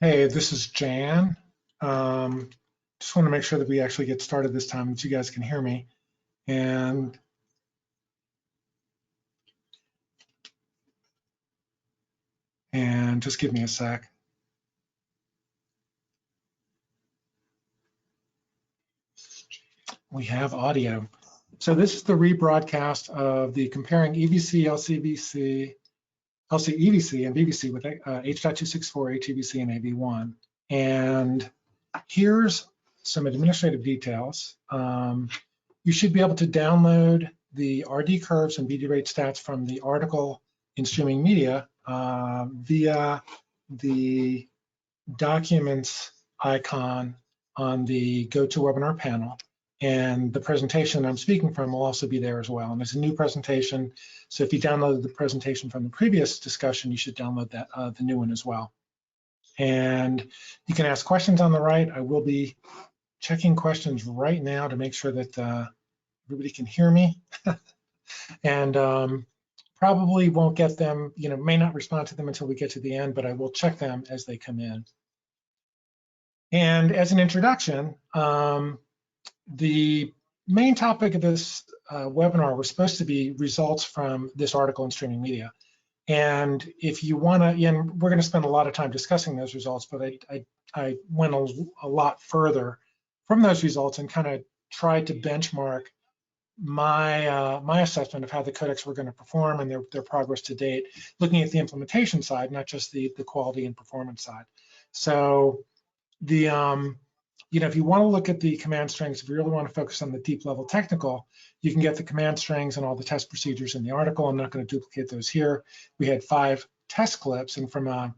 Hey, this is Jan. Just want to make sure that we actually get started this time, that you guys can hear me. And just give me a sec. We have audio. So this is the rebroadcast of the comparing EVC, LCEVC, and VVC with H.264, HEVC, and AV1. And here's some administrative details. You should be able to download the RD curves and BD rate stats from the article in streaming media via the documents icon on the GoToWebinar panel. And the presentation I'm speaking from will also be there as well. And it's a new presentation. So if you downloaded the presentation from the previous discussion, you should download that the new one as well. And you can ask questions on the right. I will be checking questions right now to make sure that everybody can hear me. And probably won't get them, may not respond to them until we get to the end, but I will check them as they come in. And as an introduction, the main topic of this webinar was supposed to be results from this article in streaming media. And if you want to, and we're going to spend a lot of time discussing those results, but I went a lot further from those results and kind of tried to benchmark my assessment of how the codecs were going to perform and their progress to date, looking at the implementation side, not just the quality and performance side. So the if you want to look at the command strings, if you really want to focus on the deep level technical, you can get the command strings and all the test procedures in the article. I'm not going to duplicate those here. We had 5 test clips, and from a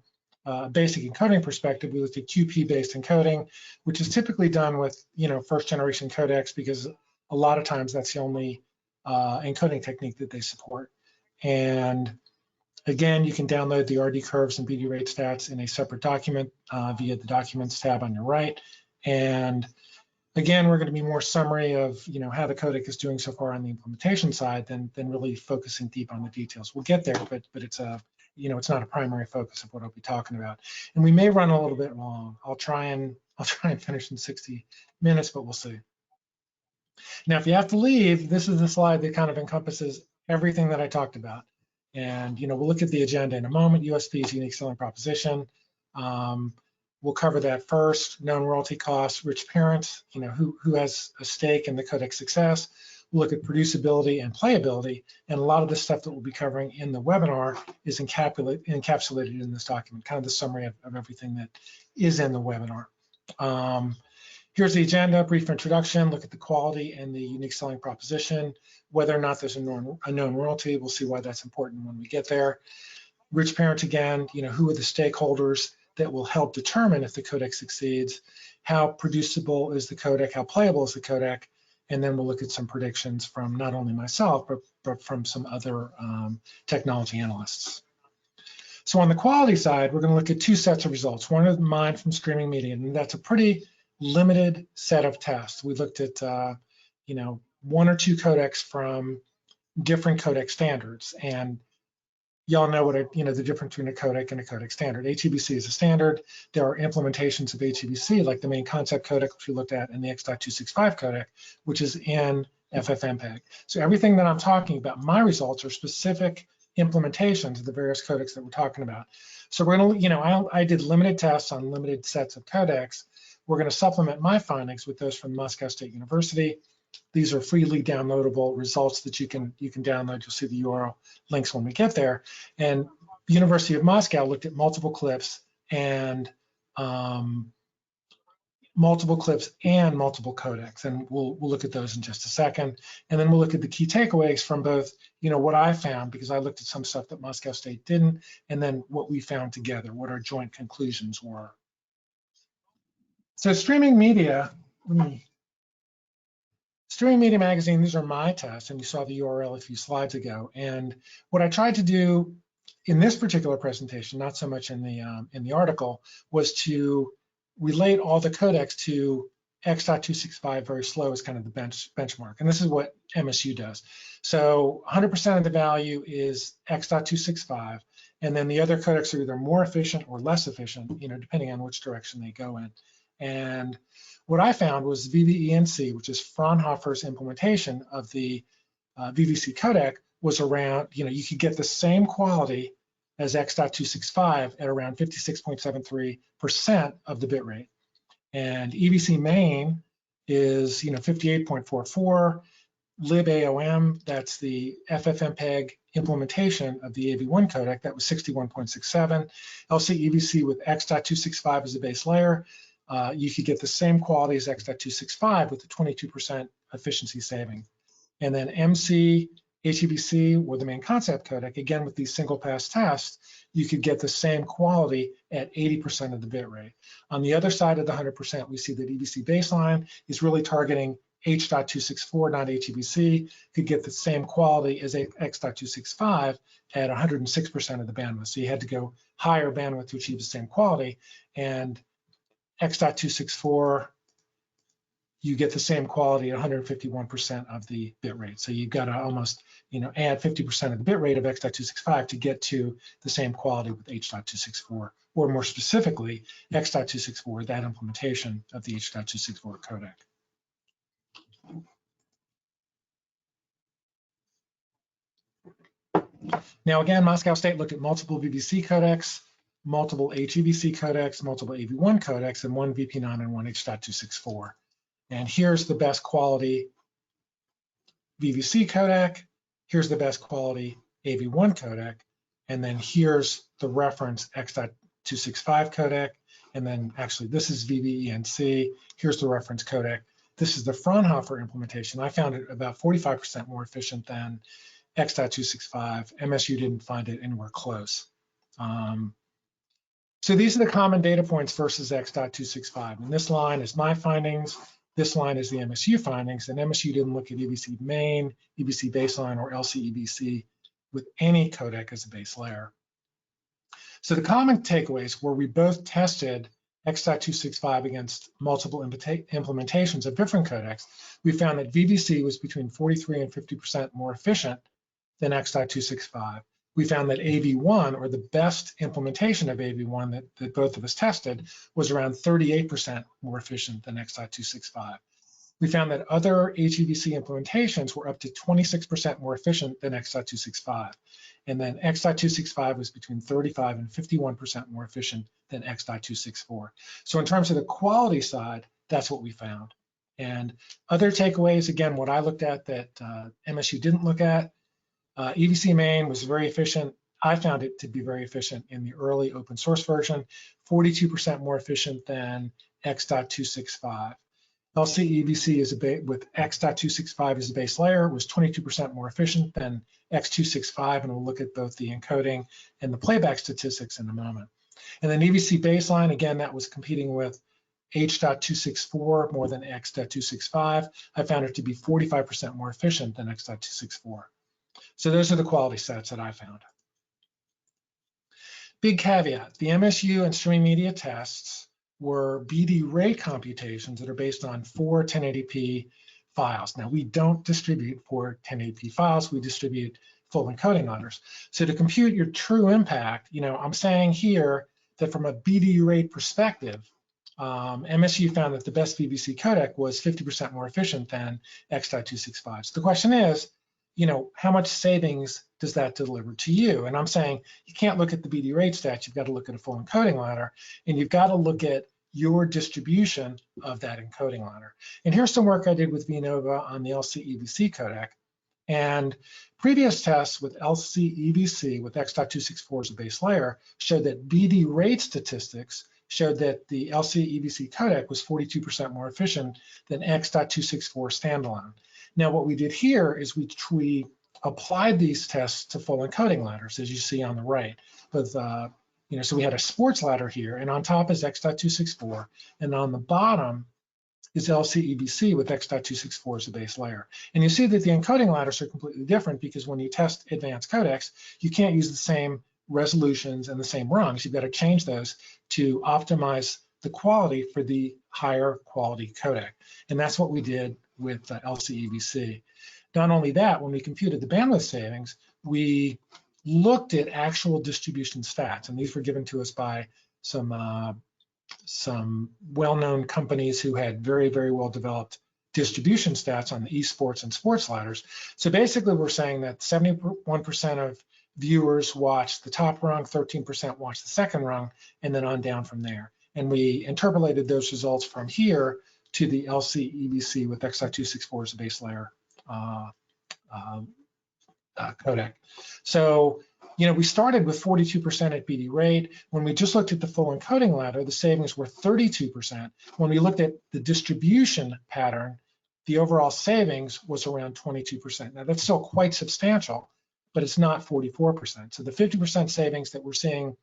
basic encoding perspective, we looked at QP-based encoding, which is typically done with first generation codecs, because a lot of times that's the only encoding technique that they support. And again, you can download the RD curves and BD rate stats in a separate document via the Documents tab on your right. And again, we're going to be more summary of how the codec is doing so far on the implementation side than really focusing deep on the details. We'll get there, but it's a it's not a primary focus of what I'll be talking about. And we may run a little bit long. I'll try and finish in 60 minutes, but we'll see. Now, if you have to leave, this is the slide that kind of encompasses everything that I talked about. And we'll look at the agenda in a moment. USP's unique selling proposition. We'll cover that first. Known royalty costs, rich parents, who has a stake in the codec success. We'll look at producibility and playability, and a lot of the stuff that we'll be covering in the webinar is encapsulated in this document, kind of the summary of everything that is in the webinar. Here's the agenda: brief introduction, look at the quality and the unique selling proposition, whether or not there's a known royalty. We'll see why that's important when we get there. Rich parent again, who are the stakeholders that will help determine if the codec succeeds, how producible is the codec, how playable is the codec, and then we'll look at some predictions from not only myself, but from some other technology analysts. So on the quality side, we're going to look at 2 sets of results. One is mine from streaming media, and that's a pretty limited set of tests. We looked at 1 or 2 codecs from different codec standards, and y'all know what the difference between a codec and a codec standard. HEVC is a standard. There are implementations of HEVC, like the main concept codec, which we looked at, and the X.265 codec, which is in MPEG. So everything that I'm talking about, my results are specific implementations of the various codecs that we're talking about. So we're gonna, I did limited tests on limited sets of codecs. We're gonna supplement my findings with those from Moscow State University. These are freely downloadable results that you can download. You'll see the URL links when we get there. And University of Moscow looked at multiple clips and multiple codecs, and we'll look at those in just a second. And then we'll look at the key takeaways from both, what I found, because I looked at some stuff that Moscow State didn't, and then what we found together, what our joint conclusions were. So streaming media, Streaming Media Magazine, these are my tests, and you saw the URL a few slides ago. And what I tried to do in this particular presentation, not so much in the article, was to relate all the codecs to X.265 very slow as kind of the benchmark. And this is what MSU does. So 100% of the value is X.265, And then the other codecs are either more efficient or less efficient, depending on which direction they go in. And what I found was VVENC, which is Fraunhofer's implementation of the VVC codec, was around, you could get the same quality as X.265 at around 56.73% of the bit rate. And EVC main is, 58.44. LibAOM, that's the FFmpeg implementation of the AV1 codec, that was 61.67. LCEVC with X.265 as a base layer, you could get the same quality as X.265 with a 22% efficiency saving. And then MC, HEVC, or the main concept codec, again with these single pass tests, you could get the same quality at 80% of the bit rate. On the other side of the 100%, we see that EVC baseline is really targeting H.264, not HEVC, could get the same quality as X.265 at 106% of the bandwidth. So you had to go higher bandwidth to achieve the same quality. And X.264, you get the same quality at 151% of the bit rate. So you've got to almost, add 50% of the bit rate of X.265 to get to the same quality with H.264, or more specifically, X.264, that implementation of the H.264 codec. Now again, Moscow State looked at multiple VVC codecs, multiple HEVC codecs, multiple AV1 codecs, and one VP9 and one H.264. And here's the best quality VVC codec, here's the best quality AV1 codec, and then here's the reference X.265 codec, and then actually this is VVENC, here's the reference codec. This is the Fraunhofer implementation. I found it about 45% more efficient than X.265. MSU didn't find it anywhere close. So these are the common data points versus X.265. And this line is my findings. This line is the MSU findings. And MSU didn't look at EVC main, EVC baseline, or LCEVC with any codec as a base layer. So the common takeaways were we both tested X.265 against multiple implementations of different codecs. We found that VVC was between 43 and 50% more efficient than X.265. We found that AV1, or the best implementation of AV1 that both of us tested, was around 38% more efficient than X.265. We found that other HEVC implementations were up to 26% more efficient than X.265. And then X.265 was between 35 and 51% more efficient than X.264. So in terms of the quality side, that's what we found. And other takeaways, again, what I looked at that MSU didn't look at, EVC main was very efficient. I found it to be very efficient in the early open source version, 42% more efficient than X.265. LCEVC is with X.265 as a base layer was 22% more efficient than X.265, and we'll look at both the encoding and the playback statistics in a moment. And then EVC baseline, again, that was competing with H.264 more than X.265. I found it to be 45% more efficient than X.264. So those are the quality sets that I found. Big caveat, the MSU and streaming media tests were BD rate computations that are based on 4 1080p files. Now, we don't distribute 4 1080p files, we distribute full encoding ladders. So to compute your true impact, I'm saying here that from a BD rate perspective, MSU found that the best VVC codec was 50% more efficient than X.265. So the question is, how much savings does that deliver to you? And I'm saying you can't look at the BD rate stats, you've got to look at a full encoding ladder, and you've got to look at your distribution of that encoding ladder. And here's some work I did with VNova on the LCEVC codec. And previous tests with LCEVC with X.264 as a base layer showed that BD rate statistics showed that the LCEVC codec was 42% more efficient than X.264 standalone. Now, what we did here is we applied these tests to full encoding ladders, as you see on the right. With, so we had a sports ladder here, and on top is X.264, and on the bottom is LCEVC with X.264 as a base layer. And you see that the encoding ladders are completely different because when you test advanced codecs, you can't use the same resolutions and the same rungs. You've got to change those to optimize the quality for the higher quality codec. And that's what we did with LCEVC. Not only that, when we computed the bandwidth savings, we looked at actual distribution stats, and these were given to us by some well-known companies who had very, very well-developed distribution stats on the esports and sports ladders. So basically, we're saying that 71% of viewers watched the top rung, 13% watched the second rung, and then on down from there. And we interpolated those results from here to the LCEVC with X.264 as a base layer codec. So, we started with 42% at BD rate. When we just looked at the full encoding ladder, the savings were 32%. When we looked at the distribution pattern, the overall savings was around 22%. Now, that's still quite substantial, but it's not 44%. So the 50% savings that we're seeing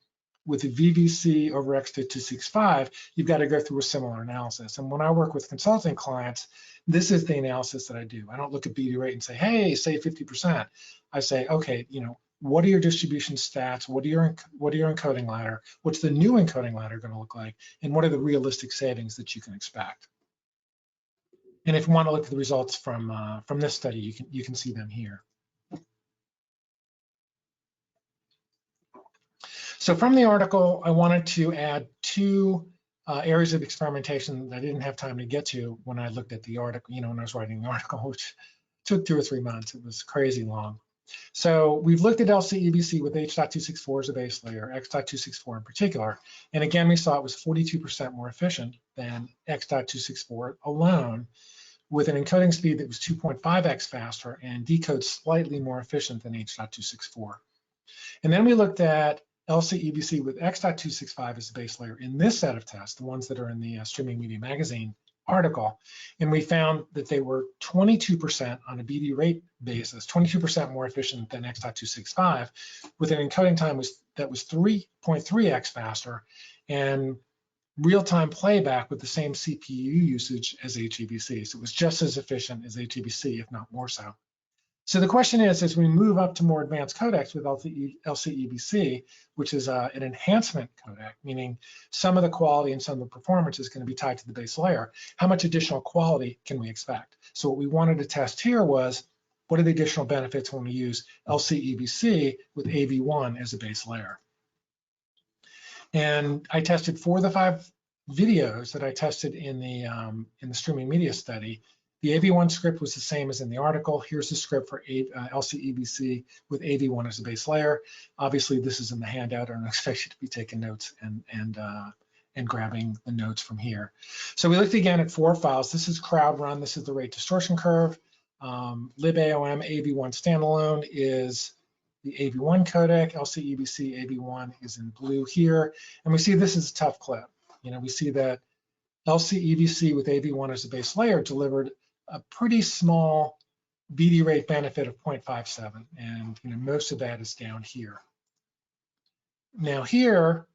with the VVC over X.265, you've got to go through a similar analysis. And when I work with consulting clients, this is the analysis that I do. I don't look at BD rate and say, hey, save 50%. I say, okay, what are your distribution stats? What are your encoding ladder? What's the new encoding ladder going to look like? And what are the realistic savings that you can expect? And if you want to look at the results from this study, you can see them here. So from the article, I wanted to add two areas of experimentation that I didn't have time to get to when I looked at the article, when I was writing the article, which took 2 or 3 months. It was crazy long. So we've looked at LCEVC with H.264 as a base layer, X.264 in particular. And again, we saw it was 42% more efficient than X.264 alone, with an encoding speed that was 2.5x faster and decode slightly more efficient than H.264. And then we looked at LCEVC with X.265 as a base layer in this set of tests, the ones that are in the Streaming Media Magazine article, and we found that they were 22% on a BD rate basis, 22% more efficient than X.265, with an encoding time that was 3.3x faster and real-time playback with the same CPU usage as HEVC. So it was just as efficient as HEVC, if not more so. So the question is, as we move up to more advanced codecs with LCEVC, which is an enhancement codec, meaning some of the quality and some of the performance is going to be tied to the base layer, how much additional quality can we expect? So what we wanted to test here was, what are the additional benefits when we use LCEVC with AV1 as a base layer? And I tested 4 of the 5 videos that I tested in the streaming media study. The AV1 script was the same as in the article. Here's the script for LCEVC with AV1 as a base layer. Obviously, this is in the handout. I don't expect you to be taking notes and grabbing the notes from here. So we looked again at 4 files. This is crowd run. This is the rate distortion curve. libaom AV1 standalone is the AV1 codec. LCEVC AV1 is in blue here. And we see this is a tough clip. We see that LCEVC with AV1 as a base layer delivered a pretty small BD rate benefit of 0.57, and most of that is down here. Now here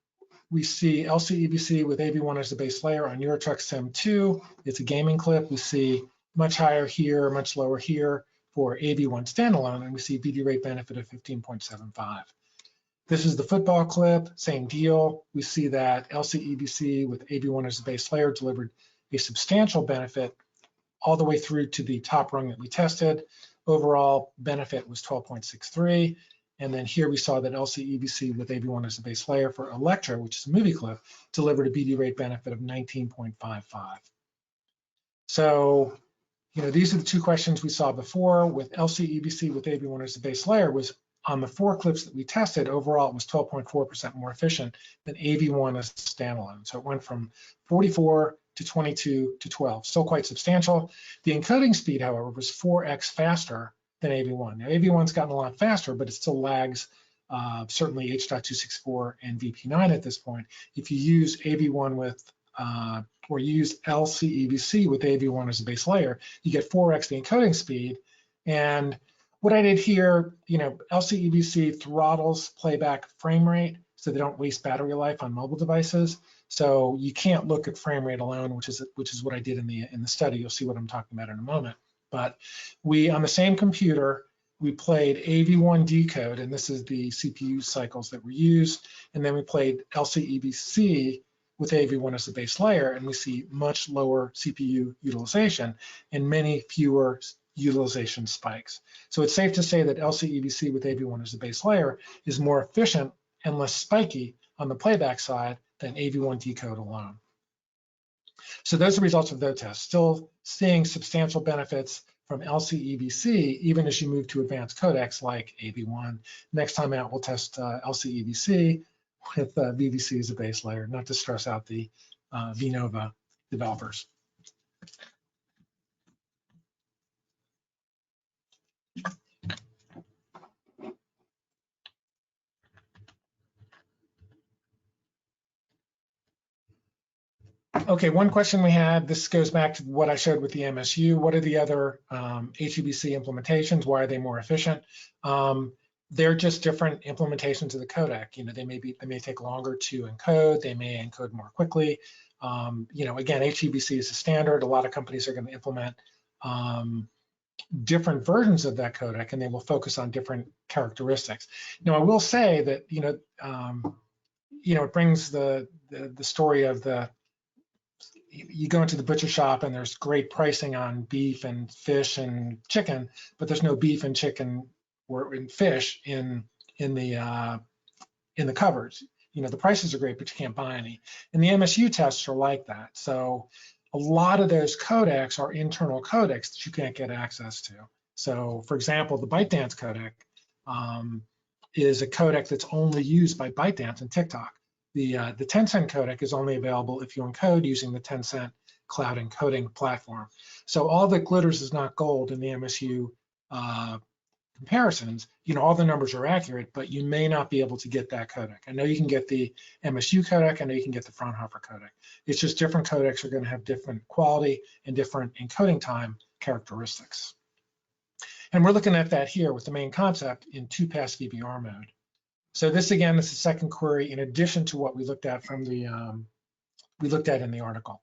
we see LCEVC with AV1 as a base layer on Euro Truck Sim 2. It's a gaming clip. We see much higher here, much lower here for AV1 standalone, and we see BD rate benefit of 15.75. This is the football clip, same deal. We see that LCEVC with AV1 as a base layer delivered a substantial benefit all the way through to the top rung that we tested. Overall benefit was 12.63. And then here we saw that LCEVC with AV1 as a base layer for Elektra, which is a movie clip, delivered a BD rate benefit of 19.55. So, these are the 2 questions we saw before. With LCEVC with AV1 as a base layer was on the 4 clips that we tested, overall it was 12.4% more efficient than AV1 as standalone. So it went from 44 to 22 to 12, still quite substantial. The encoding speed, however, was 4x faster than AV1. Now AV1's gotten a lot faster, but it still lags certainly H.264 and VP9 at this point. If you use AV1 with, or you use LCEVC with AV1 as a base layer, you get 4x the encoding speed. And what I did here, LCEVC throttles playback frame rate so they don't waste battery life on mobile devices. So you can't look at frame rate alone, which is what I did in the study. You'll see what I'm talking about in a moment. But we, on the same computer, we played AV1 decode, and this is the CPU cycles that were used. And then we played LCEVC with AV1 as a base layer, and we see much lower CPU utilization and many fewer utilization spikes. So it's safe to say that LCEVC with AV1 as the base layer is more efficient and less spiky on the playback side than AV1 decode alone. So those are results of those tests. Still seeing substantial benefits from LCEVC, even as you move to advanced codecs like AV1. Next time out, we'll test LCEVC with VVC as a base layer, not to stress out the VNova developers. Okay, one question we had, this goes back to what I showed with the MSU. What are the other HEVC implementations? Why are they more efficient? They're just different implementations of the codec. You know, they may take longer to encode. They may encode more quickly. You know, again, HEVC is a standard. A lot of companies are going to implement different versions of that codec, and they will focus on different characteristics. Now, I will say that it brings the story of you go into the butcher shop and there's great pricing on beef and fish and chicken, but there's no beef and chicken or in fish in the cupboards. You know, the prices are great, but you can't buy any. And the MSU tests are like that. So a lot of those codecs are internal codecs that you can't get access to. So for example, the ByteDance codec is a codec that's only used by ByteDance and TikTok. The Tencent codec is only available if you encode using the Tencent cloud encoding platform. So all that glitters is not gold in the MSU comparisons. You know, all the numbers are accurate, but you may not be able to get that codec. I know you can get the MSU codec. I know you can get the Fraunhofer codec. It's just different codecs are going to have different quality and different encoding time characteristics. And we're looking at that here with the main concept in 2-pass VBR mode. So this again is the second query in addition to what we looked at from the in the article.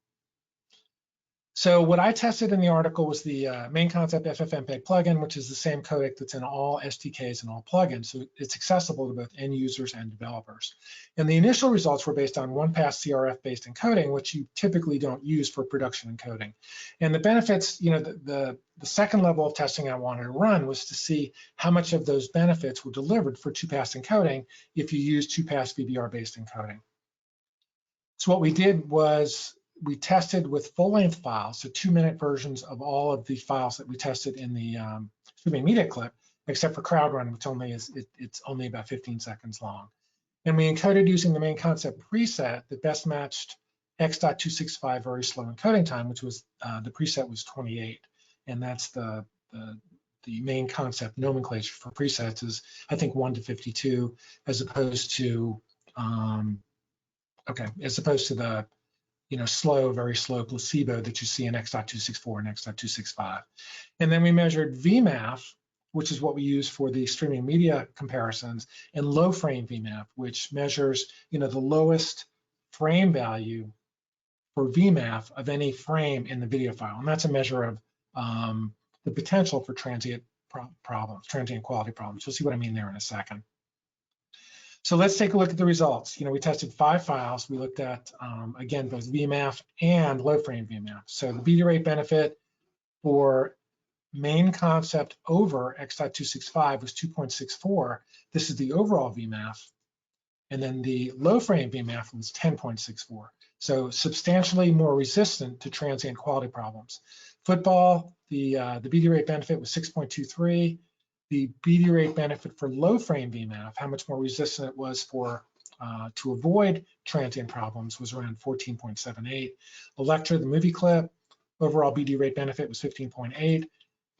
So what I tested in the article was the main concept FFmpeg plugin, which is the same codec that's in all SDKs and all plugins. So it's accessible to both end users and developers. And the initial results were based on 1-pass CRF-based encoding, which you typically don't use for production encoding. And the benefits, you know, the second level of testing I wanted to run was to see how much of those benefits were delivered for 2-pass encoding if you use 2-pass VBR-based encoding. So what we did was we tested with full-length files, so 2-minute versions of all of the files that we tested in the streaming media clip, except for crowd run, which it's only about 15 seconds long. And we encoded using the main concept preset that best matched X.265 very slow encoding time, which was the preset was 28, and that's the main concept nomenclature for presets is I think 1 to 52, as opposed to the slow, very slow placebo that you see in X.264 and X.265. And then we measured VMAF, which is what we use for the streaming media comparisons, and low frame VMAF, which measures, the lowest frame value for VMAF of any frame in the video file. And that's a measure of the potential for transient quality problems. You'll see what I mean there in a second. So let's take a look at the results. We tested 5 files. We looked at, again, both VMAF and low frame VMAF. So the BD rate benefit for main concept over X.265 was 2.64. This is the overall VMAF. And then the low frame VMAF was 10.64. So substantially more resistant to transient quality problems. Football, the BD rate benefit was 6.23. The BD rate benefit for low frame VMAF, how much more resistant it was for to avoid transient problems, was around 14.78. Elektra, the movie clip, overall BD rate benefit was 15.8.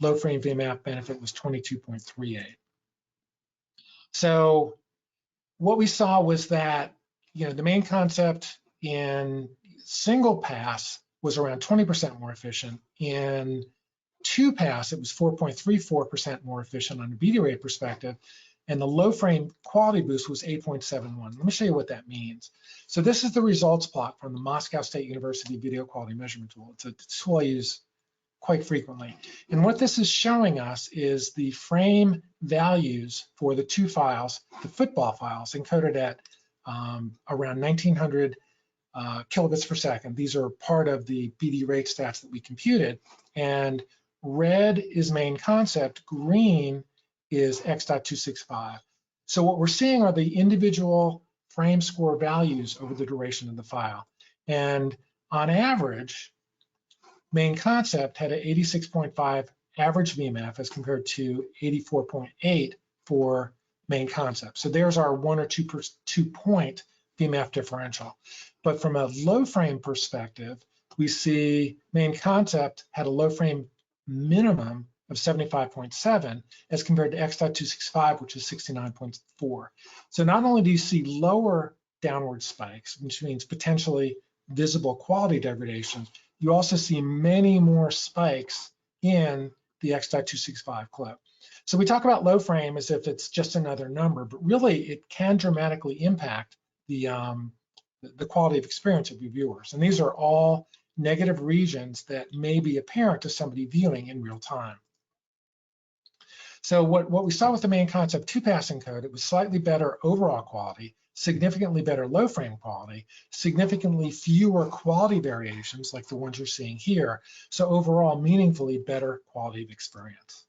Low frame VMAF benefit was 22.38. So what we saw was that the main concept in single pass was around 20% more efficient. In 2-pass, it was 4.34% more efficient on a BD rate perspective, and the low frame quality boost was 8.71. Let me show you what that means. So this is the results plot from the Moscow State University Video Quality Measurement Tool. It's a tool I use quite frequently. And what this is showing us is the frame values for the 2 files, the football files, encoded at around 1900 kilobits per second. These are part of the BD rate stats that we computed. And red is main concept, green is x.265. So what we're seeing are the individual frame score values over the duration of the file. And on average, main concept had an 86.5 average VMF as compared to 84.8 for main concept. So there's our 1 or 2 point VMF differential. But from a low frame perspective, we see main concept had a low frame minimum of 75.7 as compared to x.265, which is 69.4. So not only do you see lower downward spikes, which means potentially visible quality degradation, you also see many more spikes in the x.265 clip. So we talk about low frame as if it's just another number, but really it can dramatically impact the quality of experience of your viewers. And these are all negative regions that may be apparent to somebody viewing in real time. So what we saw with the main concept 2-pass encode, it was slightly better overall quality, significantly better low frame quality, significantly fewer quality variations like the ones you're seeing here. So overall, meaningfully better quality of experience.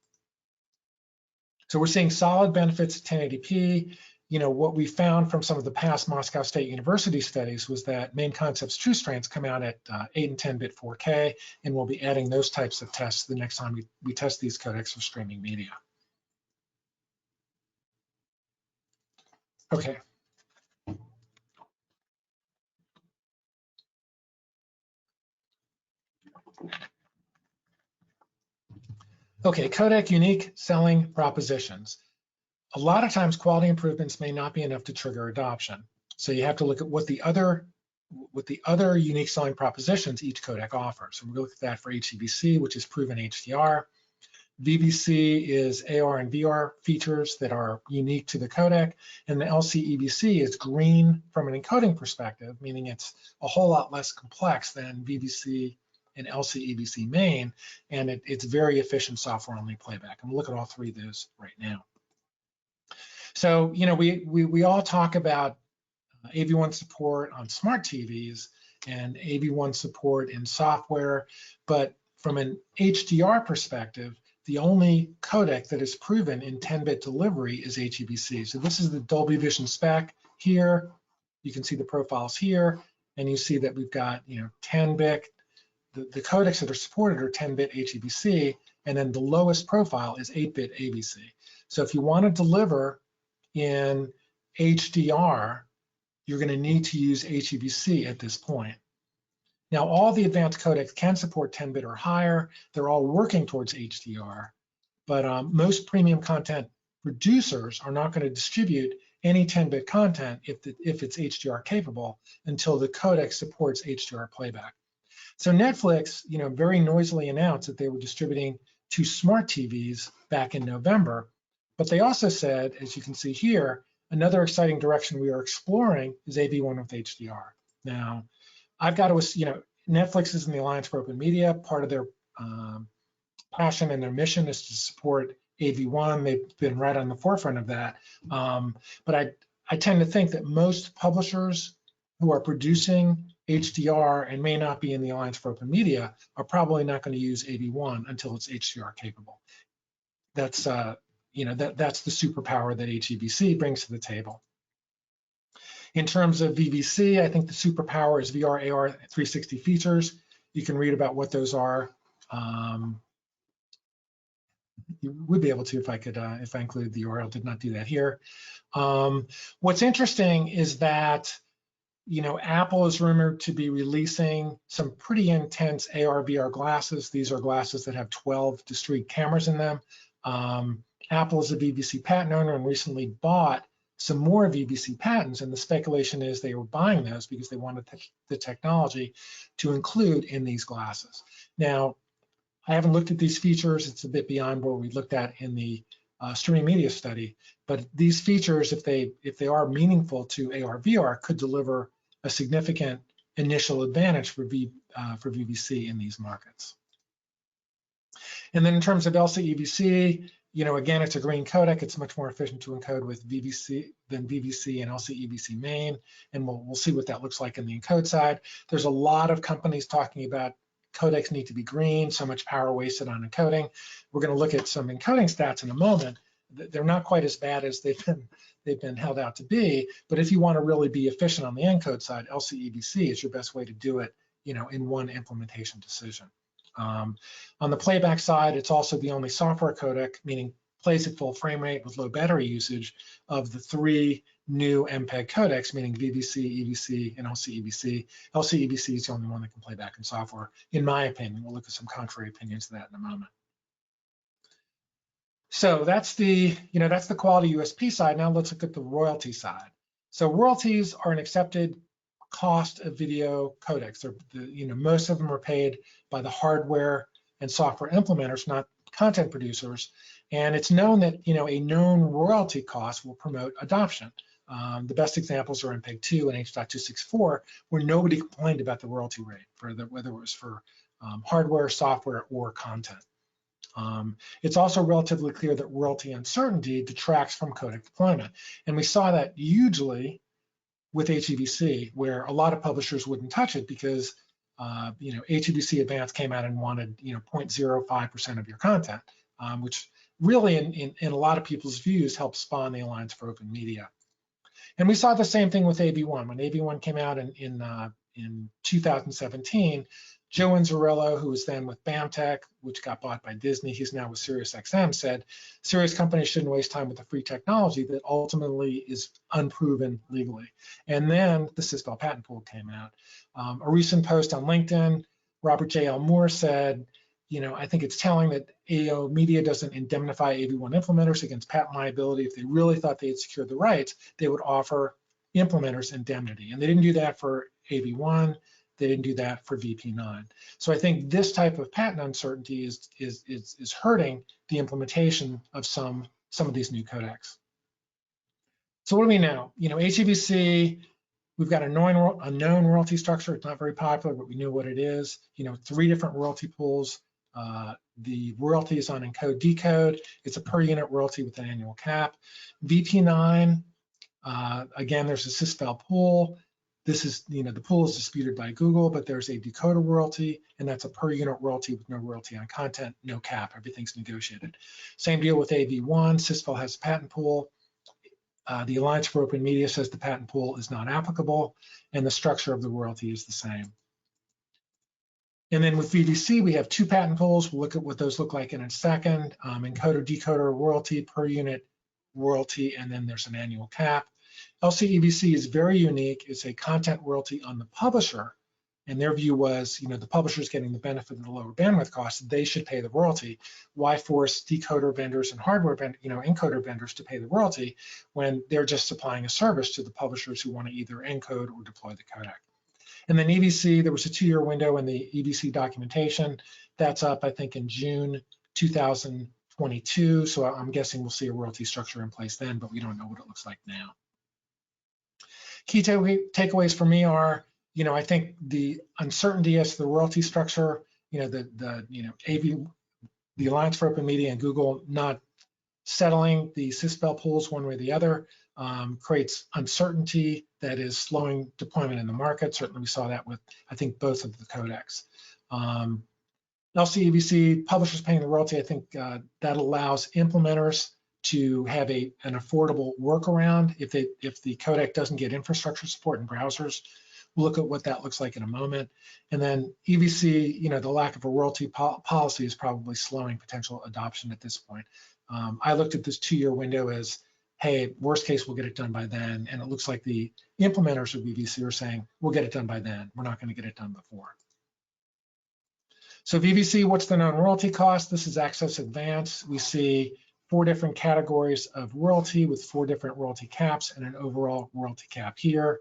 So we're seeing solid benefits at 1080p. You know, what we found from some of the past Moscow State University studies was that main concept's true strands come out at 8 and 10-bit 4K, and we'll be adding those types of tests the next time we test these codecs for streaming media. Okay. Okay, codec unique selling propositions. A lot of times quality improvements may not be enough to trigger adoption. So you have to look at what the other unique selling propositions each codec offers. And we're going to look at that for EVC, which is proven HDR. VVC is AR and VR features that are unique to the codec, and the LCEVC is green from an encoding perspective, meaning it's a whole lot less complex than VVC and LCEVC main, and it's very efficient software-only playback. And we'll look at all three of those right now. So, you know, we all talk about AV1 support on smart TVs and AV1 support in software, but from an HDR perspective, the only codec that is proven in 10-bit delivery is EVC. So this is the Dolby Vision spec here. You can see the profiles here, and you see that we've got, you know, 10-bit. The codecs that are supported are 10-bit EVC, and then the lowest profile is 8-bit AVC. So if you want to deliver in HDR, you're going to need to use EVC at this point. Now, all the advanced codecs can support 10-bit or higher. They're all working towards HDR, but most premium content producers are not going to distribute any 10-bit content if it's HDR capable until the codec supports HDR playback. So Netflix, you know, very noisily announced that they were distributing to smart TVs back in November, but they also said, as you can see here, another exciting direction we are exploring is AV1 with HDR. Now, I've got to, you know, Netflix is in the Alliance for Open Media. Part of their passion and their mission is to support AV1. They've been right on the forefront of that. But I tend to think that most publishers who are producing HDR and may not be in the Alliance for Open Media are probably not going to use AV1 until it's HDR capable. That's you know, that's the superpower that EVC brings to the table. In terms of VVC, I think the superpower is VR, AR 360 features. You can read about what those are. You would be able to if I could, if I included the URL. Did not do that here. What's interesting is that, you know, Apple is rumored to be releasing some pretty intense AR, VR glasses. These are glasses that have 12 discrete cameras in them. Apple is a VVC patent owner and recently bought some more VVC patents, and the speculation is they were buying those because they wanted the technology to include in these glasses. Now, I haven't looked at these features. It's a bit beyond what we looked at in the streaming media study, but these features, if they are meaningful to AR, VR, could deliver a significant initial advantage for VVC in these markets. And then in terms of LCEVC, you know, again, it's a green codec. It's much more efficient to encode with VVC than VVC and LCEVC main, and we'll see what that looks like in the encode side. There's a lot of companies talking about codecs need to be green, so much power wasted on encoding. We're going to look at some encoding stats in a moment. They're not quite as bad as they've been held out to be, but if you want to really be efficient on the encode side, LCEVC is your best way to do it, in one implementation decision. On the playback side, it's also the only software codec, meaning plays at full frame rate with low battery usage of the 3 new MPEG codecs, meaning VVC, EVC, and LCEVC. LCEVC is the only one that can play back in software, in my opinion. We'll look at some contrary opinions to that in a moment. So that's the quality USP side. Now let's look at the royalty side. So royalties are an accepted cost of video codecs. Most of them are paid by the hardware and software implementers, not content producers. And it's known that a known royalty cost will promote adoption. The best examples are MPEG 2 and H.264, where nobody complained about the royalty rate, whether it was for hardware, software, or content. It's also relatively clear that royalty uncertainty detracts from codec deployment. And we saw that hugely with HEVC, where a lot of publishers wouldn't touch it because HEVC Advanced came out and wanted 0.05% of your content, which really in a lot of people's views helped spawn the Alliance for Open Media. And we saw the same thing with AV1. When AV1 came out in 2017, Joe Inzerillo, who was then with BAMTech, which got bought by Disney, he's now with SiriusXM, said serious companies shouldn't waste time with a free technology that ultimately is unproven legally. And then the Sintel patent pool came out. A recent post on LinkedIn, Robert J.L. Moore said, I think it's telling that AO Media doesn't indemnify AV1 implementers against patent liability. If they really thought they had secured the rights, they would offer implementers indemnity. And they didn't do that for AV1. They didn't do that for VP9. So I think this type of patent uncertainty is hurting the implementation of some of these new codecs. So what do we know? HEVC, we've got a known royalty structure. It's not very popular, but we knew what it is. 3 different royalty pools. The royalty is on encode decode. It's a per unit royalty with an annual cap. VP9, again, there's a Sintel pool. This is, the pool is disputed by Google, but there's a decoder royalty, and that's a per unit royalty with no royalty on content, no cap, everything's negotiated. Same deal with AV1, Sintel has a patent pool. The Alliance for Open Media says the patent pool is not applicable, and the structure of the royalty is the same. And then with VVC, we have 2 patent pools. We'll look at what those look like in a second. Encoder, decoder royalty, per unit royalty, and then there's an annual cap. LCEVC is very unique. It's a content royalty on the publisher, and their view was, the publisher's getting the benefit of the lower bandwidth costs. They should pay the royalty. Why force decoder vendors and hardware, encoder vendors to pay the royalty when they're just supplying a service to the publishers who want to either encode or deploy the codec? And then EVC, there was a 2-year window in the EVC documentation. That's up, I think, in June 2022. So I'm guessing we'll see a royalty structure in place then, but we don't know what it looks like now. Key takeaways for me are, I think the uncertainty as to the royalty structure, the Alliance for Open Media and Google not settling the Sintel pools one way or the other creates uncertainty that is slowing deployment in the market. Certainly we saw that with, I think, both of the codecs. LCEVC, publishers paying the royalty, I think that allows implementers to have an affordable workaround if the codec doesn't get infrastructure support in browsers. We'll look at what that looks like in a moment. And then EVC, the lack of a royalty policy is probably slowing potential adoption at this point. I looked at this 2-year window as, hey, worst case, we'll get it done by then. And it looks like the implementers of VVC are saying, we'll get it done by then. We're not going to get it done before. So VVC, what's the known royalty cost? This is Access Advance. We see 4 different categories of royalty with 4 different royalty caps and an overall royalty cap here.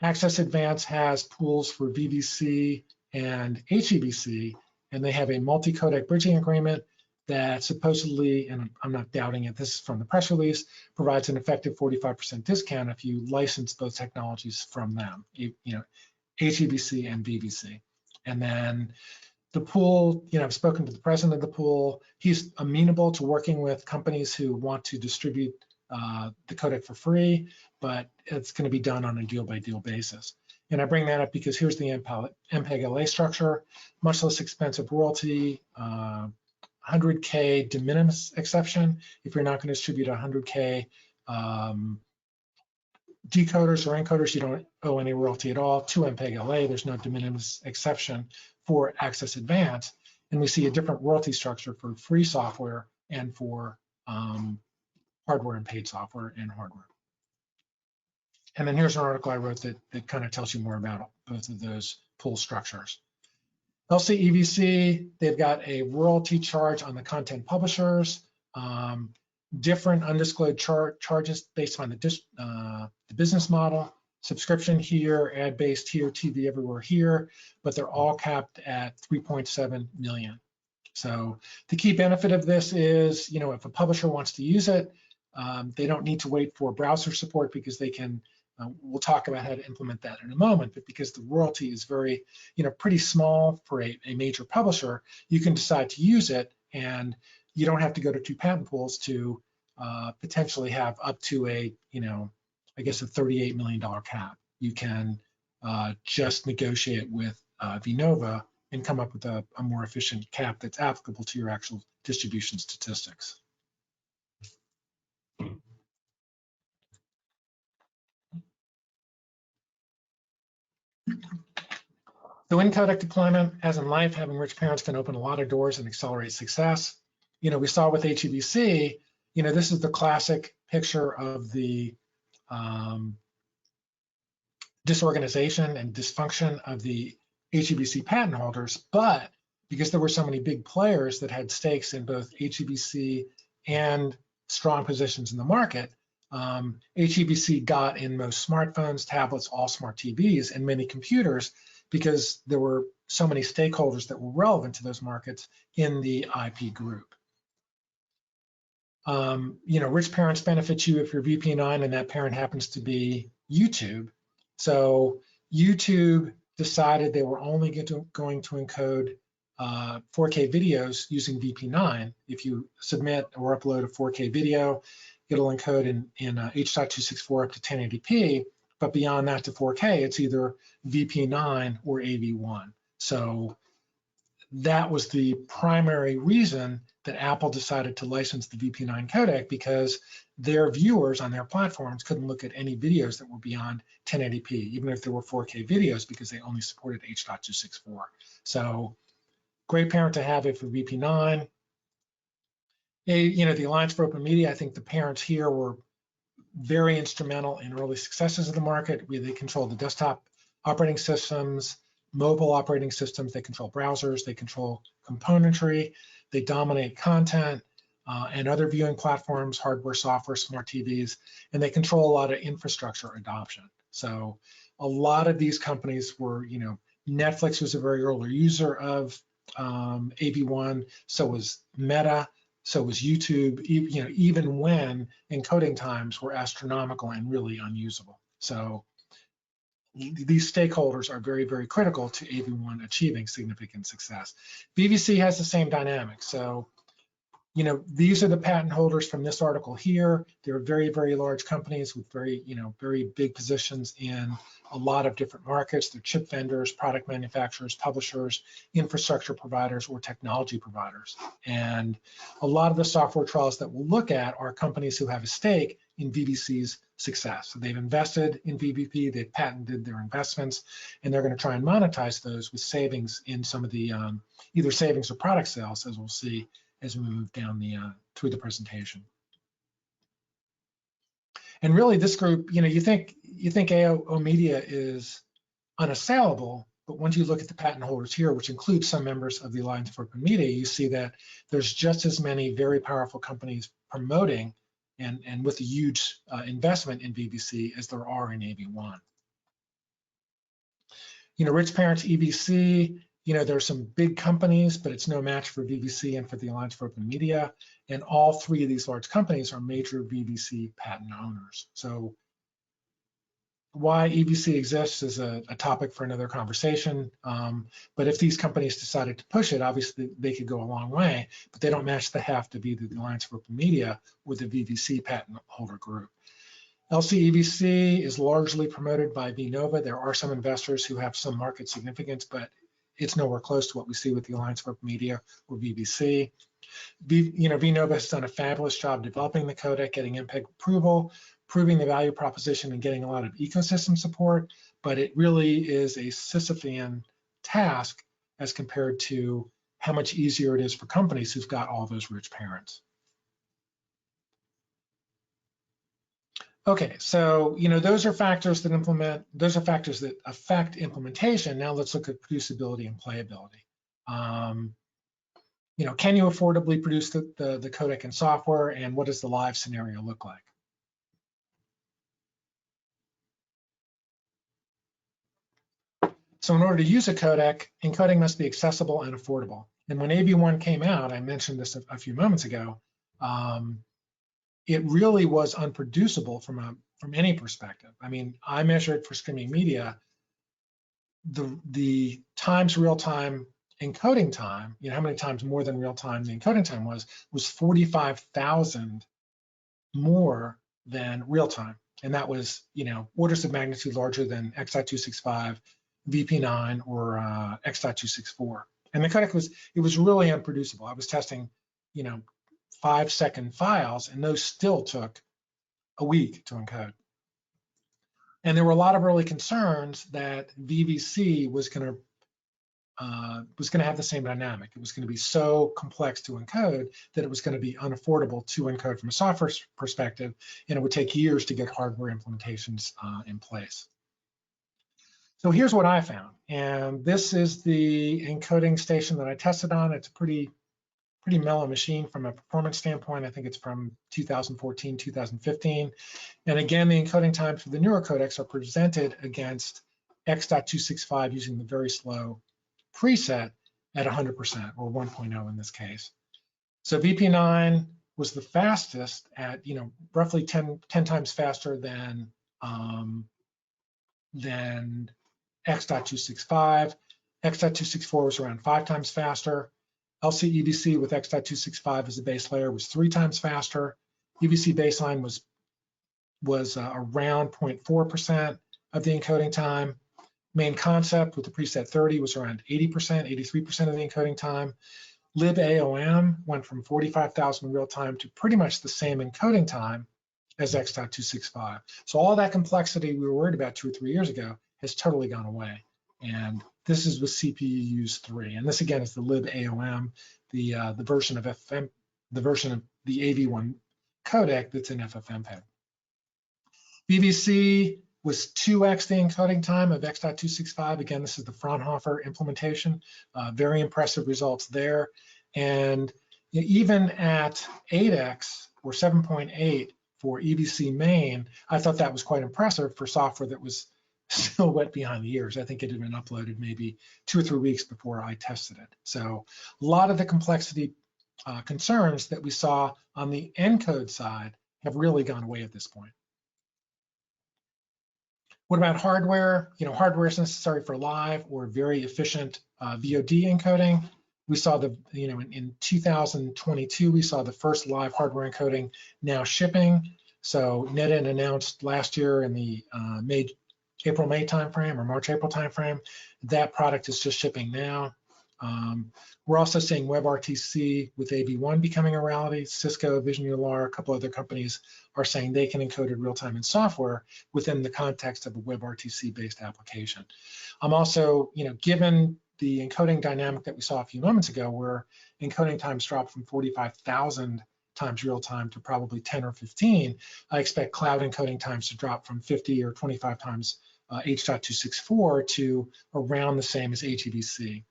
Access Advance has pools for VVC and HEVC, and they have a multi-codec bridging agreement that supposedly, and I'm not doubting it, this is from the press release, provides an effective 45% discount if you license both technologies from them, HEVC and VVC. And then the pool, I've spoken to the president of the pool. He's amenable to working with companies who want to distribute the codec for free, but it's going to be done on a deal-by-deal basis. And I bring that up because here's the MPEG LA structure, much less expensive royalty, 100K de minimis exception. If you're not going to distribute 100K decoders or encoders, you don't owe any royalty at all. To MPEG LA, there's no de minimis exception for Access Advanced. And we see a different royalty structure for free software and for hardware and paid software and hardware. And then here's an article I wrote that kind of tells you more about both of those pool structures. LCEVC, they've got a royalty charge on the content publishers, different undisclosed charges based on the business model, subscription here, ad-based here, TV everywhere here, but they're all capped at 3.7 million. So the key benefit of this is, if a publisher wants to use it, they don't need to wait for browser support because they can, we'll talk about how to implement that in a moment, but because the royalty is very, pretty small for a major publisher, you can decide to use it and you don't have to go to 2 patent pools to potentially have up to a, I guess a $38 million cap. You can just negotiate with Vinova and come up with a more efficient cap that's applicable to your actual distribution statistics. So in codec deployment, as in life, having rich parents can open a lot of doors and accelerate success. We saw with HEVC, this is the classic picture of the disorganization and dysfunction of the HEVC patent holders, but because there were so many big players that had stakes in both HEVC and strong positions in the market, HEVC got in most smartphones, tablets, all smart TVs, and many computers because there were so many stakeholders that were relevant to those markets in the IP group. Rich parents benefit you if you're VP9 and that parent happens to be YouTube. So YouTube decided they were only going to encode 4K videos using VP9. If you submit or upload a 4K video, it'll encode in H.264 up to 1080p, but beyond that to 4K, it's either VP9 or AV1. So that was the primary reason that Apple decided to license the VP9 codec, because their viewers on their platforms couldn't look at any videos that were beyond 1080p, even if there were 4K videos, because they only supported H.264. So great parent to have it for VP9. The Alliance for Open Media, I think the parents here were very instrumental in early successes of the market. They control the desktop operating systems, mobile operating systems, they control browsers, they control componentry, they dominate content and other viewing platforms, hardware, software, smart TVs, and they control a lot of infrastructure adoption. So a lot of these companies were, Netflix was a very early user of AV1, so was Meta, so was YouTube, even when encoding times were astronomical and really unusable. So these stakeholders are very, very critical to AV1 achieving significant success. VVC has the same dynamic. So, these are the patent holders from this article here. They're very, very large companies with very, very big positions in a lot of different markets. They're chip vendors, product manufacturers, publishers, infrastructure providers, or technology providers. And a lot of the software trials that we'll look at are companies who have a stake in VVC's success. So they've invested in VVP, they've patented their investments, and they're going to try and monetize those with savings in some of the either savings or product sales, as we'll see as we move down through the presentation. And really, this group, you think AO Media is unassailable, but once you look at the patent holders here, which includes some members of the Alliance for Open Media, you see that there's just as many very powerful companies promoting and with a huge investment in VVC as there are in AV1. Rich parents EVC, there's some big companies, but it's no match for VVC and for the Alliance for Open Media. And all three of these large companies are major VVC patent owners. So why EVC exists is a topic for another conversation. But if these companies decided to push it, obviously they could go a long way, but they don't match the heft of either the Alliance for Open Media or the VVC patent holder group. LCEVC is largely promoted by VNova. There are some investors who have some market significance, but it's nowhere close to what we see with the Alliance for Open Media or VVC. VNova has done a fabulous job developing the codec, getting MPEG approval, proving the value proposition, and getting a lot of ecosystem support, but it really is a Sisyphean task as compared to how much easier it is for companies who've got all those rich parents. Okay, so those are factors that affect implementation. Now let's look at producibility and playability. Can you affordably produce the codec and software, and what does the live scenario look like? So in order to use a codec, encoding must be accessible and affordable. And when AV1 came out, I mentioned this a few moments ago, it really was unproducible from any perspective. I mean, I measured for streaming media, the times real-time encoding time, how many times more than real-time the encoding time was 45,000 more than real-time. And that was, orders of magnitude larger than X.265, VP9, or X.264. And the codec was really unproducible. I was testing, 5-second files, and those still took a week to encode. And there were a lot of early concerns that VVC was going to have the same dynamic. It was going to be so complex to encode that it was going to be unaffordable to encode from a software perspective, and it would take years to get hardware implementations in place. So here's what I found, and this is the encoding station that I tested on. It's a pretty mellow machine from a performance standpoint. I think it's from 2014, 2015. And again, the encoding times for the newer codecs are presented against X.265 using the very slow preset at 100%, or 1.0 in this case. So VP9 was the fastest at, roughly 10 times faster than X.265. X.264 was around 5 times faster. LCEVC with X.265 as a base layer was 3 times faster. EVC baseline was around 0.4% of the encoding time. Main concept with the preset 30 was around 80%, 83% of the encoding time. LibAOM went from 45,000 real time to pretty much the same encoding time as X.265. So all that complexity we were worried about 2 or 3 years ago has totally gone away. And this is with CPU 3. And this again is the LibAOM, the version of FFmpeg, the version of the AV1 codec that's in FFmpeg. VVC was 2x the encoding time of X.265. Again, this is the Fraunhofer implementation. Very impressive results there. And even at 8x or 7.8 for EVC main, I thought that was quite impressive for software that was still wet behind the ears. I think it had been uploaded maybe 2 or 3 weeks before I tested it. So a lot of the complexity concerns that we saw on the encode side have really gone away at this point. What about hardware? Hardware is necessary for live or very efficient VOD encoding. We saw in 2022, we saw the first live hardware encoding now shipping. So NetEnt announced last year in the April-May timeframe or March-April timeframe, that product is just shipping now. We're also seeing WebRTC with AV1 becoming a reality. Cisco, Vision ULR, a couple other companies are saying they can encode it real-time in software within the context of a WebRTC-based application. I'm also, given the encoding dynamic that we saw a few moments ago, where encoding times dropped from 45,000 times real-time to probably 10 or 15, I expect cloud encoding times to drop from 50 or 25 times H.264 to around the same as HEVC.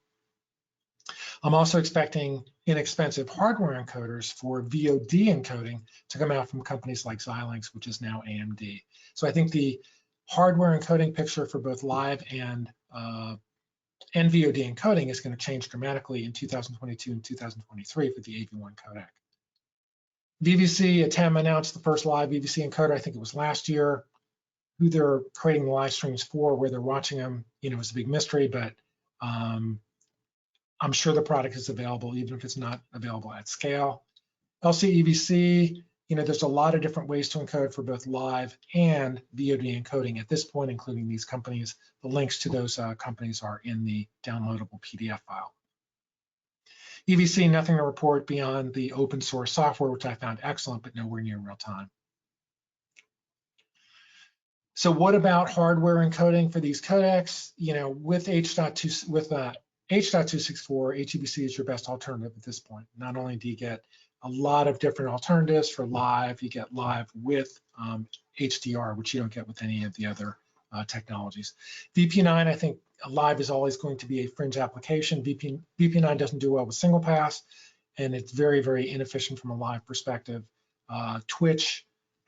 I'm also expecting inexpensive hardware encoders for VOD encoding to come out from companies like Xilinx, which is now AMD. So I think the hardware encoding picture for both live and VOD encoding is going to change dramatically in 2022 and 2023 for the AV1 codec. VVC, ATEM announced the first live VVC encoder, I think it was last year. Who they're creating the live streams for, where they're watching them, is a big mystery, but I'm sure the product is available, even if it's not available at scale. LCEVC, there's a lot of different ways to encode for both live and VOD encoding at this point, including these companies. The links to those companies are in the downloadable PDF file. EVC, nothing to report beyond the open source software, which I found excellent, but nowhere near real time. So what about hardware encoding for these codecs? With H.264, HEVC is your best alternative at this point. Not only do you get a lot of different alternatives for live, you get live with HDR, which you don't get with any of the other technologies. VP9, I think live is always going to be a fringe application. VP9 doesn't do well with single pass, and it's very, very inefficient from a live perspective. Twitch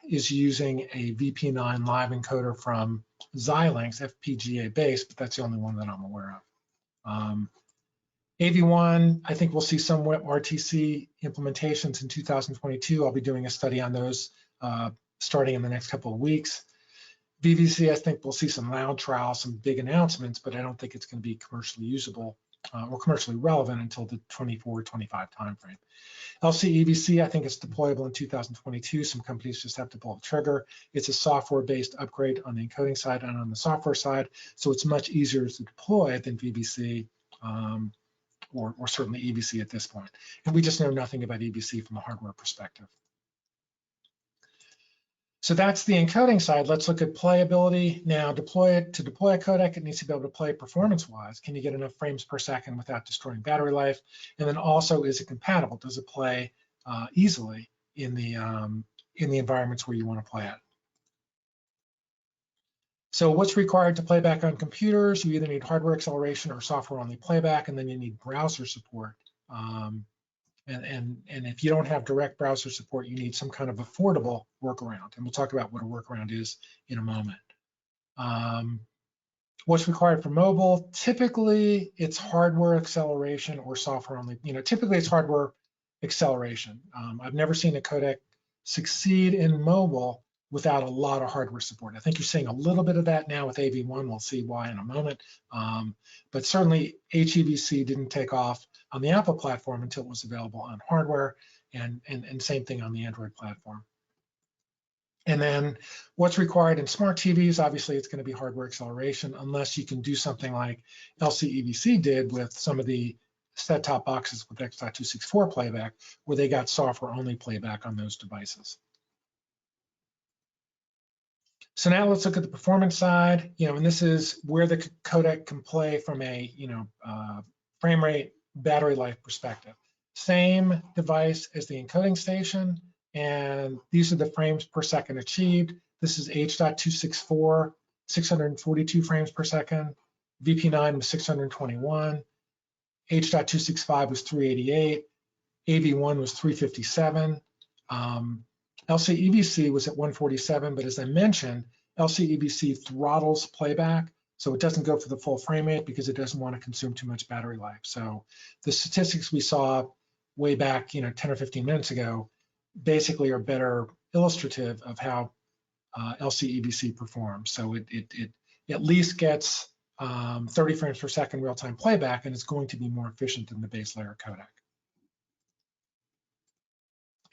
is using a VP9 live encoder from Xilinx, FPGA based, but that's the only one that I'm aware of. AV1, I think we'll see some WebRTC implementations in 2022. I'll be doing a study on those starting in the next couple of weeks. VVC, I think we'll see some loud trials, some big announcements, but I don't think it's going to be commercially usable or commercially relevant until the 24-25 timeframe. LCEVC, I think it's deployable in 2022. Some companies just have to pull the trigger. It's a software-based upgrade on the encoding side and on the software side, so it's much easier to deploy than VVC or certainly EVC at this point. And we just know nothing about EVC from a hardware perspective. So that's the encoding side. Let's look at playability. Now, to deploy a codec, it needs to be able to play performance-wise. Can you get enough frames per second without destroying battery life? And then also, is it compatible? Does it play easily in the environments where you want to play it? So what's required to play back on computers? You either need hardware acceleration or software-only playback, and then you need browser support. And if you don't have direct browser support, you need some kind of affordable workaround. And we'll talk about what a workaround is in a moment. What's required for mobile? Typically, it's hardware acceleration or software only. Typically it's hardware acceleration. I've never seen a codec succeed in mobile without a lot of hardware support. I think you're seeing a little bit of that now with AV1. We'll see why in a moment. But certainly HEVC didn't take off on the Apple platform until it was available on hardware, and same thing on the Android platform. And then what's required in smart TVs, obviously it's going to be hardware acceleration, unless you can do something like LCEVC did with some of the set-top boxes with X.264 playback, where they got software-only playback on those devices. So now let's look at the performance side, and this is where the codec can play from a, frame rate, battery life perspective. Same device as the encoding station, and these are the frames per second achieved. This is H.264, 642 frames per second. VP9 was 621. H.265 was 388. AV1 was 357. LCEVC was at 147, but as I mentioned, LCEVC throttles playback, so it doesn't go for the full frame rate because it doesn't want to consume too much battery life. So the statistics we saw way back, 10 or 15 minutes ago, basically are better illustrative of how LCEVC performs. So it at least gets 30 frames per second real-time playback, and it's going to be more efficient than the base layer codec.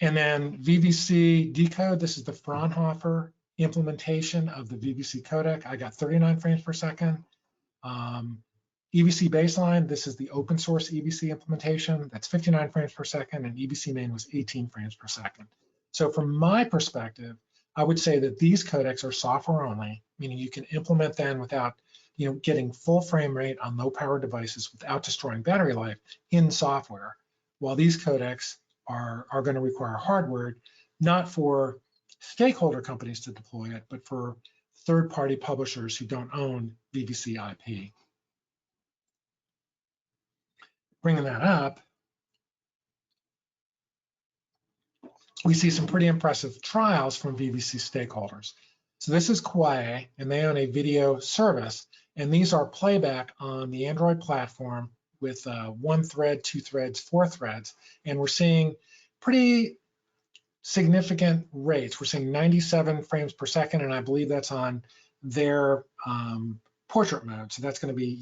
And then VVC decode, this is the Fraunhofer implementation of the VVC codec. I got 39 frames per second. EVC baseline, this is the open source EVC implementation. That's 59 frames per second, and EVC main was 18 frames per second. So from my perspective, I would say that these codecs are software only, meaning you can implement them without getting full frame rate on low power devices without destroying battery life in software, while these codecs are going to require hardware, not for stakeholder companies to deploy it, but for third-party publishers who don't own VVC IP. Bringing that up, we see some pretty impressive trials from VVC stakeholders. So this is Quay, and they own a video service, and these are playback on the Android platform with 1 thread, 2 threads, 4 threads, and we're seeing pretty significant rates. We're seeing 97 frames per second, and I believe that's on their portrait mode. So that's going to be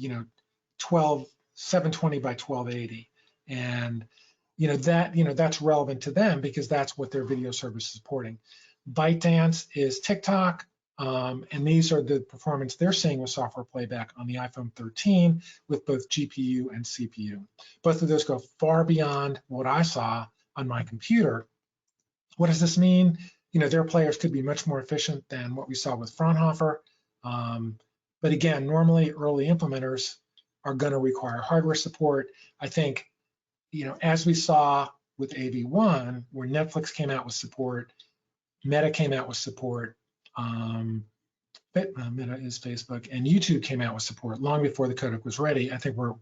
720 by 1280, and that's relevant to them because that's what their video service is supporting. ByteDance is TikTok, and these are the performance they're seeing with software playback on the iPhone 13 with both GPU and CPU. Both of those go far beyond what I saw on my computer. What does this mean? Their players could be much more efficient than what we saw with Fraunhofer. But again, normally early implementers are going to require hardware support. I think, as we saw with AV1, where Netflix came out with support, Meta came out with support, Meta is Facebook, and YouTube came out with support long before the codec was ready. I think we're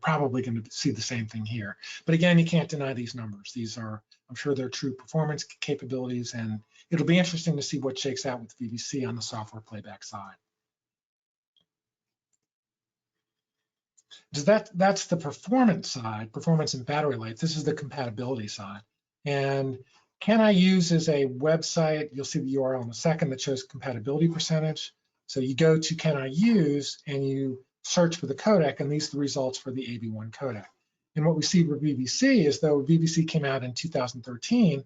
probably going to see the same thing here. But again, you can't deny these numbers. These are, I'm sure they're true performance capabilities, and it'll be interesting to see what shakes out with VVC on the software playback side. So that's the performance side, performance and battery life. This is the compatibility side. And Can I Use is a website, you'll see the URL in a second, that shows compatibility percentage. So you go to Can I Use and you search for the codec, and these are the results for the AV1 codec. And what we see with VVC is, though VVC came out in 2013,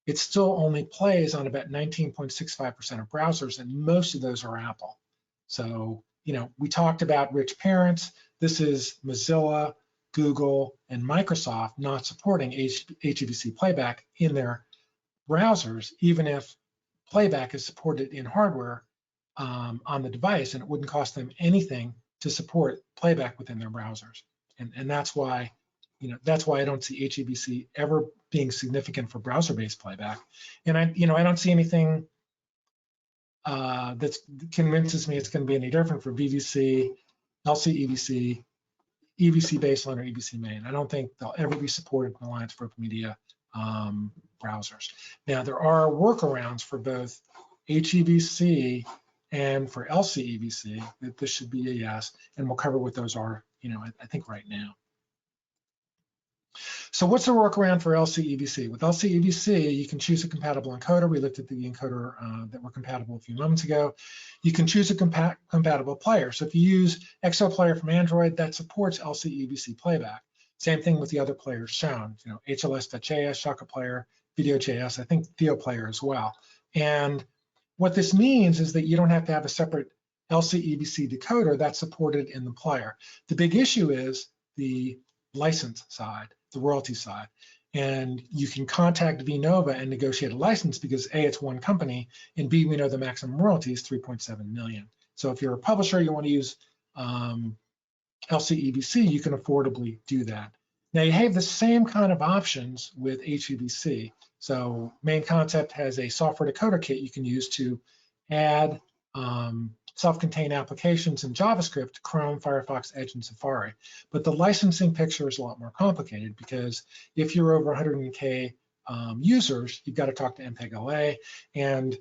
it still only plays on about 19.65% of browsers, and most of those are Apple. So, we talked about rich parents. This is Mozilla, Google, and Microsoft not supporting HEVC playback in their browsers, even if playback is supported in hardware on the device, and it wouldn't cost them anything to support playback within their browsers. And that's why, that's why I don't see HEVC ever being significant for browser-based playback. And I don't see anything that convinces me it's going to be any different for VVC, LCEVC, EVC baseline, or EVC main. I don't think they'll ever be supported in Alliance for Open Media browsers. Now, there are workarounds for both HEVC and for LCEVC. That this should be a yes, and we'll cover what those are, I think right now. So what's the workaround for LCEVC? With LCEVC, you can choose a compatible encoder. We looked at the encoder that were compatible a few moments ago. You can choose a compatible player. So if you use XO Player from Android, that supports LCEVC playback. Same thing with the other players shown, HLS.js, Shaka Player, Video.js, I think Theo Player as well. And what this means is that you don't have to have a separate LCEVC decoder that's supported in the player. The big issue is the license side, the royalty side. And you can contact VNova and negotiate a license because A, it's one company, and B, we know the maximum royalty is 3.7 million. So if you're a publisher, you want to use LCEVC, you can affordably do that. Now you have the same kind of options with HEVC. So Main Concept has a software decoder kit you can use to add self-contained applications in JavaScript, Chrome, Firefox, Edge, and Safari. But the licensing picture is a lot more complicated because if you're over 100K users, you've got to talk to MPEG LA. And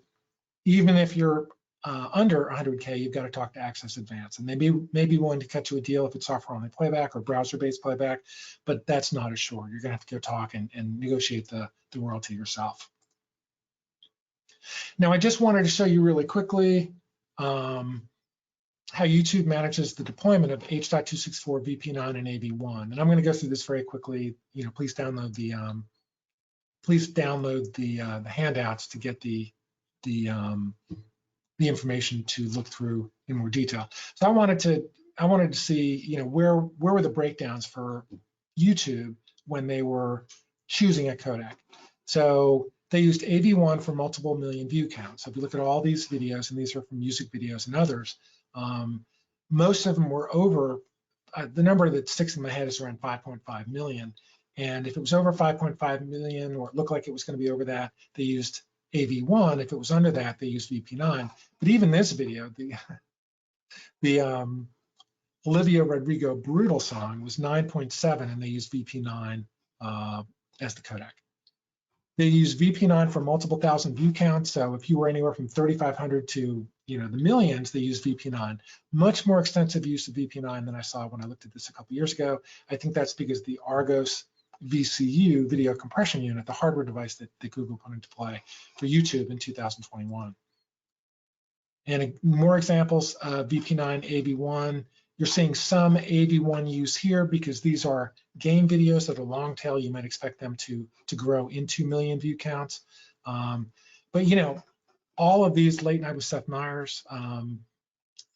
even if you're under 100K, you've got to talk to Access Advanced. And they may be willing to cut you a deal if it's software-only playback or browser-based playback, but that's not assured. You're going to have to go talk and negotiate the royalty yourself. Now, I just wanted to show you really quickly how YouTube manages the deployment of H.264 VP9 and AV1. And I'm going to go through this very quickly. Please download the handouts to get the information to look through in more detail. So I wanted to see, where were the breakdowns for YouTube when they were choosing a codec. So they used AV1 for multiple million view counts. So if you look at all these videos, and these are from music videos and others, most of them were over, the number that sticks in my head is around 5.5 million. And if it was over 5.5 million, or it looked like it was going to be over that, they used AV1. If it was under that, they used VP9. But even this video, the Olivia Rodrigo Brutal song was 9.7, and they used VP9 as the codec. They use VP9 for multiple thousand view counts. So if you were anywhere from 3,500 to the millions, they use VP9. Much more extensive use of VP9 than I saw when I looked at this a couple years ago. I think that's because the Argos VCU, video compression unit, the hardware device that Google put into play for YouTube in 2021. And more examples, VP9, AV1, You're seeing some AV1 use here because these are game videos that are long tail. You might expect them to grow into million view counts. But you know, all of these Late Night with Seth Meyers,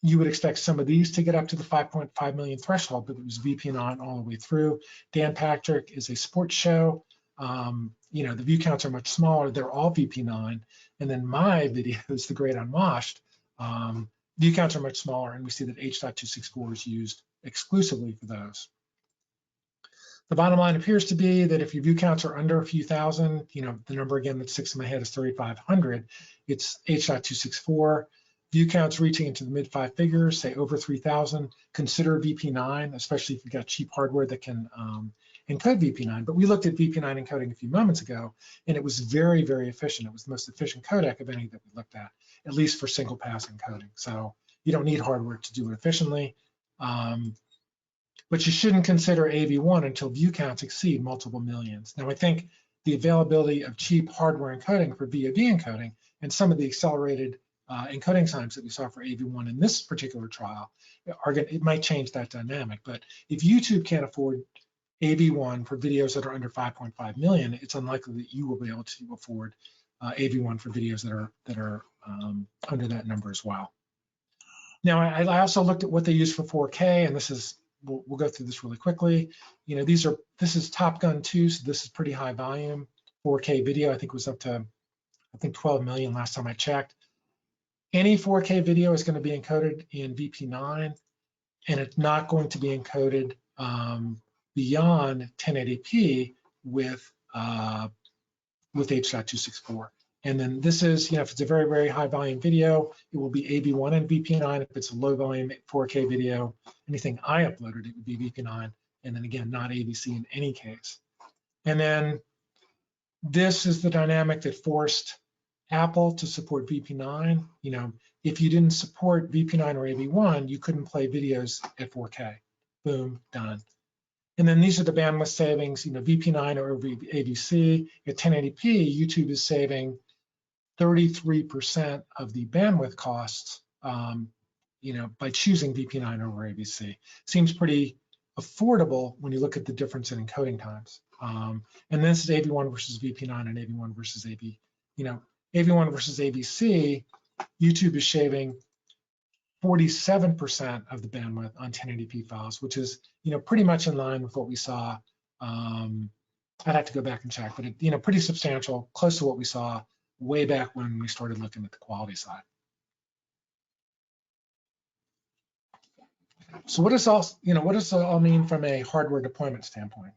you would expect some of these to get up to the 5.5 million threshold, but it was VP9 all the way through. Dan Patrick is a sports show. You know, the view counts are much smaller. They're all VP9. And then my videos, The Great Unwashed, view counts are much smaller, and we see that H.264 is used exclusively for those. The bottom line appears to be that if your view counts are under a few thousand, you know, the number again that sticks in my head is 3,500, it's H.264. View counts reaching into the mid 5 figures, say over 3,000, consider VP9, especially if you've got cheap hardware that can encode VP9. But we looked at VP9 encoding a few moments ago, and it was very, very efficient. It was the most efficient codec of any that we looked at least for single pass encoding. So you don't need hardware to do it efficiently. But you shouldn't consider AV1 until view counts exceed multiple millions. Now, I think the availability of cheap hardware encoding for VOD encoding and some of the accelerated encoding times that we saw for AV1 in this particular trial it might change that dynamic. But if YouTube can't afford AV1 for videos that are under 5.5 million, it's unlikely that you will be able to afford AV1 for videos that are under that number as well. Now, I also looked at what they use for 4K, and this is we'll go through this really quickly. You know, this is Top Gun 2, so this is pretty high volume 4K video. I think it was up to 12 million last time I checked. Any 4K video is going to be encoded in VP9, and it's not going to be encoded beyond 1080p with H.264. And then this is, you know, if it's a very, very high volume video, it will be AV1 and VP9. If it's a low volume 4K video, anything I uploaded, it would be VP9. And then again, not AVC in any case. And then this is the dynamic that forced Apple to support VP9. You know, if you didn't support VP9 or AV1, you couldn't play videos at 4K. Boom, done. And then these are the bandwidth savings. You know, VP9 or AVC at 1080p, YouTube is saving 33% of the bandwidth costs, you know, by choosing VP9 over AVC. Seems pretty affordable when you look at the difference in encoding times. And this is AV1 versus VP9 and AV1 versus AV. You know, AV1 versus AVC, YouTube is shaving 47% of the bandwidth on 1080p files, which is, you know, pretty much in line with what we saw. I'd have to go back and check, but it, you know, pretty substantial, close to what we saw way back when we started looking at the quality side. So what does this all mean from a hardware deployment standpoint?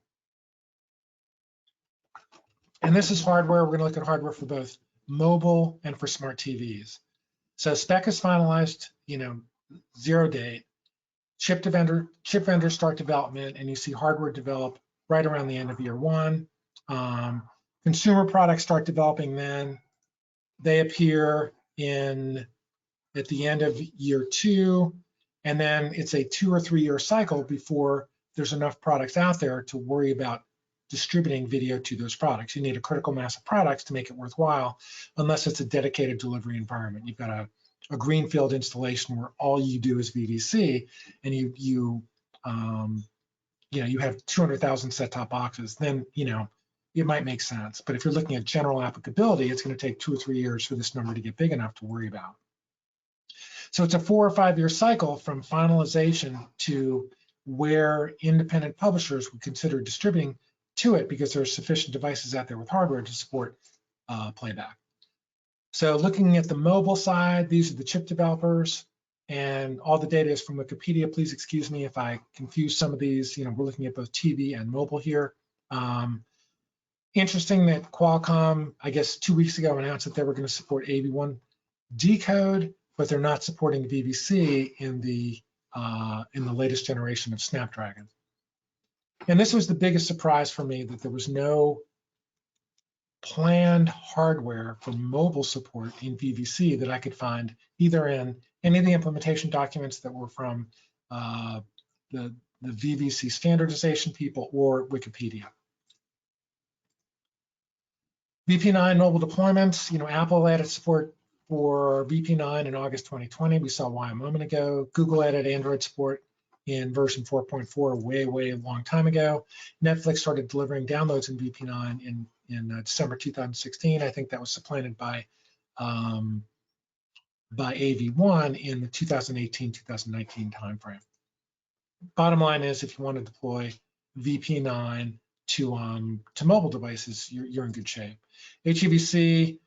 And this is hardware. We're going to look at hardware for both mobile and for smart TVs. So spec is finalized, you know, 0 date. Chip vendors start development, and you see hardware develop right around the end of year 1. Consumer products start developing then. They appear at the end of year 2, and then it's a 2 or 3 year cycle before there's enough products out there to worry about distributing video to those products. You need a critical mass of products to make it worthwhile, unless it's a dedicated delivery environment. You've got a greenfield installation where all you do is VVC, and you know, you have 200,000 set-top boxes. Then, you know, it might make sense. But if you're looking at general applicability, it's going to take 2 or 3 years for this number to get big enough to worry about. So it's a 4 or 5 year cycle from finalization to where independent publishers would consider distributing to it, because there are sufficient devices out there with hardware to support playback. So looking at the mobile side, these are the chip developers, and all the data is from Wikipedia. Please excuse me if I confuse some of these. You know, we're looking at both TV and mobile here. Interesting that Qualcomm, I guess 2 weeks ago, announced that they were going to support AV1 decode, but they're not supporting VVC in the latest generation of Snapdragon. And this was the biggest surprise for me, that there was no planned hardware for mobile support in VVC that I could find either in any of the implementation documents that were from the VVC standardization people or Wikipedia. VP9 mobile deployments, you know, Apple added support for VP9 in August 2020. We saw why a moment ago. Google added Android support in version 4.4 way long time ago. Netflix started delivering downloads in VP9 in December 2016. I think that was supplanted by AV1 in the 2018-2019 timeframe. Bottom line is, if you want to deploy VP9 to mobile devices, you're in good shape. HEVC,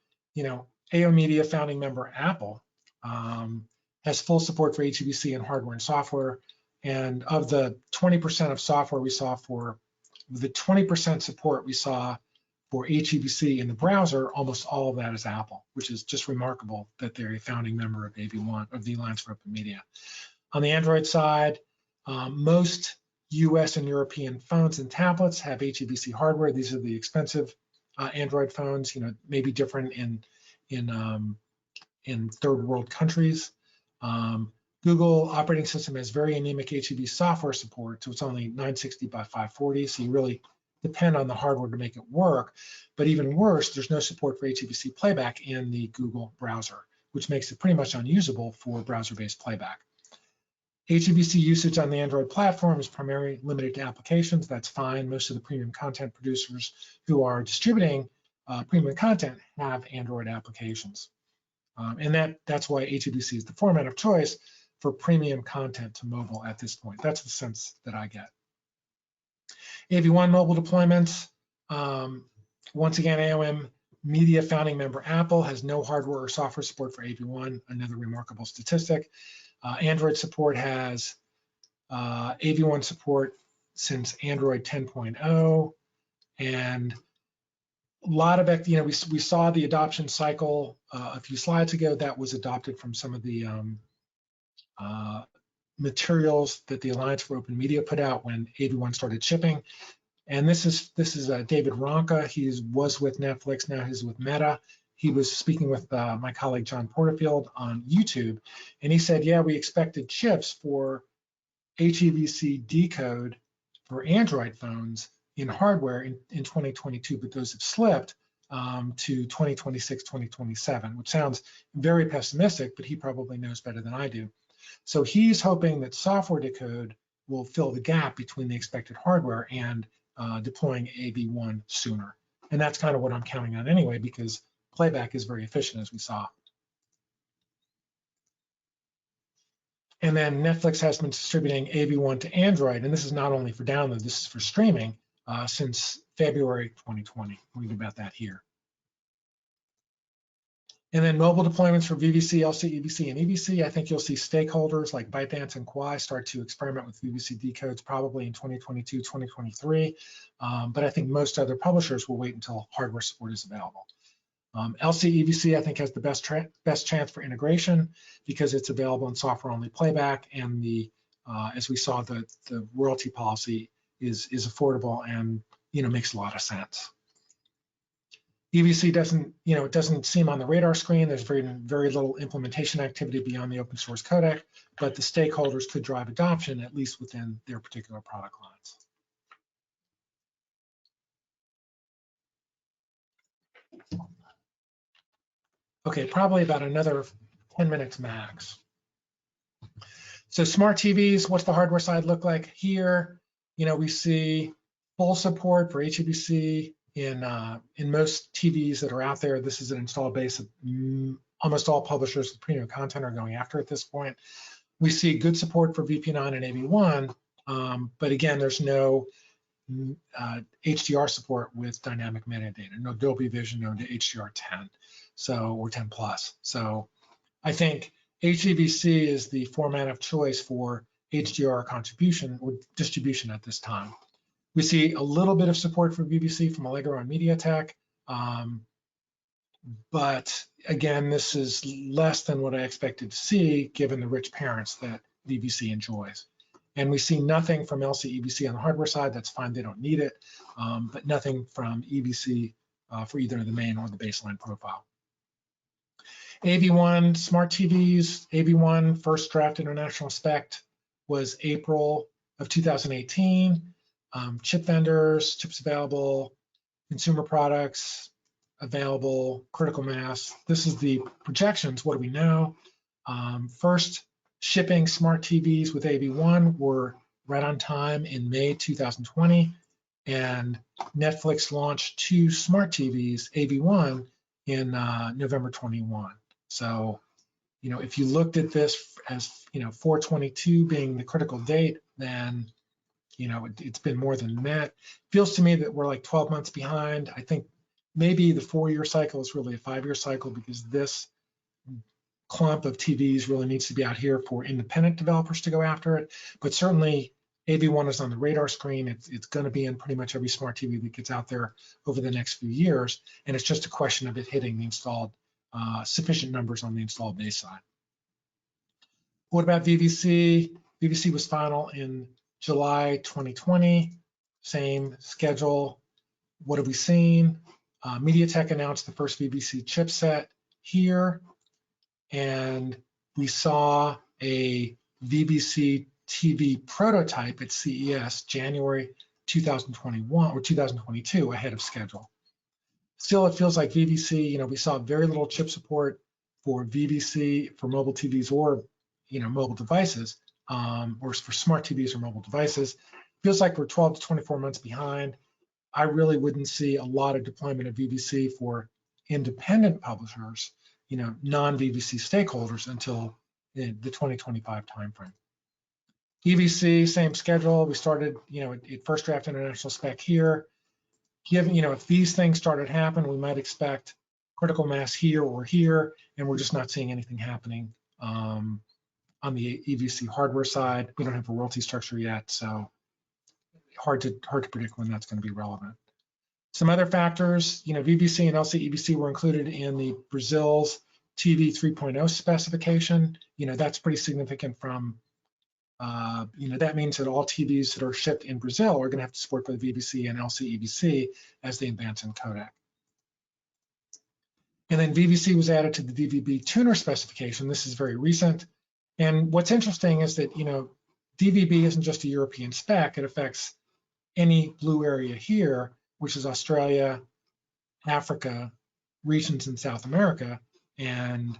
AO Media founding member Apple has full support for HEVC in hardware and software. And of the 20% of software we saw for the 20% support we saw for HEVC in the browser, almost all of that is Apple, which is just remarkable that they're a founding member of AV1, of the Alliance for Open Media. On the Android side, most US and European phones and tablets have HEVC hardware. These are the expensive Android phones, maybe different in third world countries. Google operating system has very anemic HEVC software support, so it's only 960 by 540, so you really depend on the hardware to make it work. But even worse, there's no support for HEVC playback in the Google browser, which makes it pretty much unusable for browser-based playback. HEVC usage on the Android platform is primarily limited to applications. That's fine. Most of the premium content producers who are distributing premium content have Android applications. And that's why HEVC is the format of choice for premium content to mobile at this point. That's the sense that I get. AV1 mobile deployments. Once again, AOM Media founding member Apple has no hardware or software support for AV1, another remarkable statistic. Android support has AV1 support since Android 10.0, and a lot of, we saw the adoption cycle a few slides ago. That was adopted from some of the materials that the Alliance for Open Media put out when AV1 started shipping. And this is David Ronca. He was with Netflix, now he's with Meta. He was speaking with my colleague John Porterfield on YouTube, and he said, yeah, we expected chips for HEVC decode for Android phones in hardware in 2022, but those have slipped to 2026, 2027, which sounds very pessimistic, but he probably knows better than I do. So he's hoping that software decode will fill the gap between the expected hardware and deploying AV1 sooner. And that's kind of what I'm counting on anyway, because playback is very efficient, as we saw. And then Netflix has been distributing AV1 to Android, and this is not only for download, this is for streaming since February 2020. We'll read about that here. And then mobile deployments for VVC, LCEVC, and EVC. I think you'll see stakeholders like ByteDance and Quai start to experiment with VVC decodes probably in 2022, 2023. But I think most other publishers will wait until hardware support is available. LCEVC, I think, has the best chance for integration because it's available in software-only playback, and as we saw, the royalty policy is affordable and makes a lot of sense. EVC doesn't seem on the radar screen. There's very little implementation activity beyond the open source codec, but the stakeholders could drive adoption at least within their particular product lines. Okay, probably about another 10 minutes max. So smart TVs, what's the hardware side look like here? We see full support for HEVC in most TVs that are out there. This is an installed base of almost all publishers with premium content are going after at this point. We see good support for VP9 and AV1, but again, there's no HDR support with dynamic metadata, no Dolby Vision, no HDR10. Or 10 plus. So I think HEVC is the format of choice for HDR contribution or distribution at this time. We see a little bit of support for VVC from Elektra and MediaTek, but again, this is less than what I expected to see given the rich parents that VVC enjoys. And we see nothing from LCEVC on the hardware side. That's fine, they don't need it, but nothing from EVC for either the main or the baseline profile. AV1 smart TVs, AV1 first draft international spec was April of 2018. Chip vendors, chips available, consumer products available, critical mass. This is the projections. What do we know? First shipping smart TVs with AV1 were right on time in May 2020, and Netflix launched 2 smart TVs, AV1, in November 21. So, if you looked at this as, 4/22 being the critical date, then, it's been more than that. Feels to me that we're like 12 months behind. I think maybe the 4-year cycle is really a 5-year cycle, because this clump of TVs really needs to be out here for independent developers to go after it. But certainly AV1 is on the radar screen. It's going to be in pretty much every smart TV that gets out there over the next few years. And it's just a question of it hitting the installed, sufficient numbers on the installed base side. What about VVC? VVC was final in July 2020, same schedule. What have we seen? MediaTek announced the first VVC chipset here, and we saw a VVC TV prototype at CES January 2021 or 2022 ahead of schedule. Still, it feels like VVC, we saw very little chip support for VVC for mobile TVs or, mobile devices, or for smart TVs or mobile devices. Feels like we're 12 to 24 months behind. I really wouldn't see a lot of deployment of VVC for independent publishers, non-VVC stakeholders until the 2025 timeframe. EVC, same schedule. We started, at first draft international spec here. Given, if these things started to happen, we might expect critical mass here or here, and we're just not seeing anything happening on the EVC hardware side. We don't have a royalty structure yet, so hard to predict when that's going to be relevant. Some other factors, VVC and LCEVC were included in the Brazil's TV 3.0 specification. That's pretty significant from, that means that all TVs that are shipped in Brazil are going to have to support both VVC and LCEVC as they advance in codec. And then VVC was added to the DVB tuner specification. This is very recent. And what's interesting is that, DVB isn't just a European spec. It affects any blue area here, which is Australia, Africa, regions in South America, and,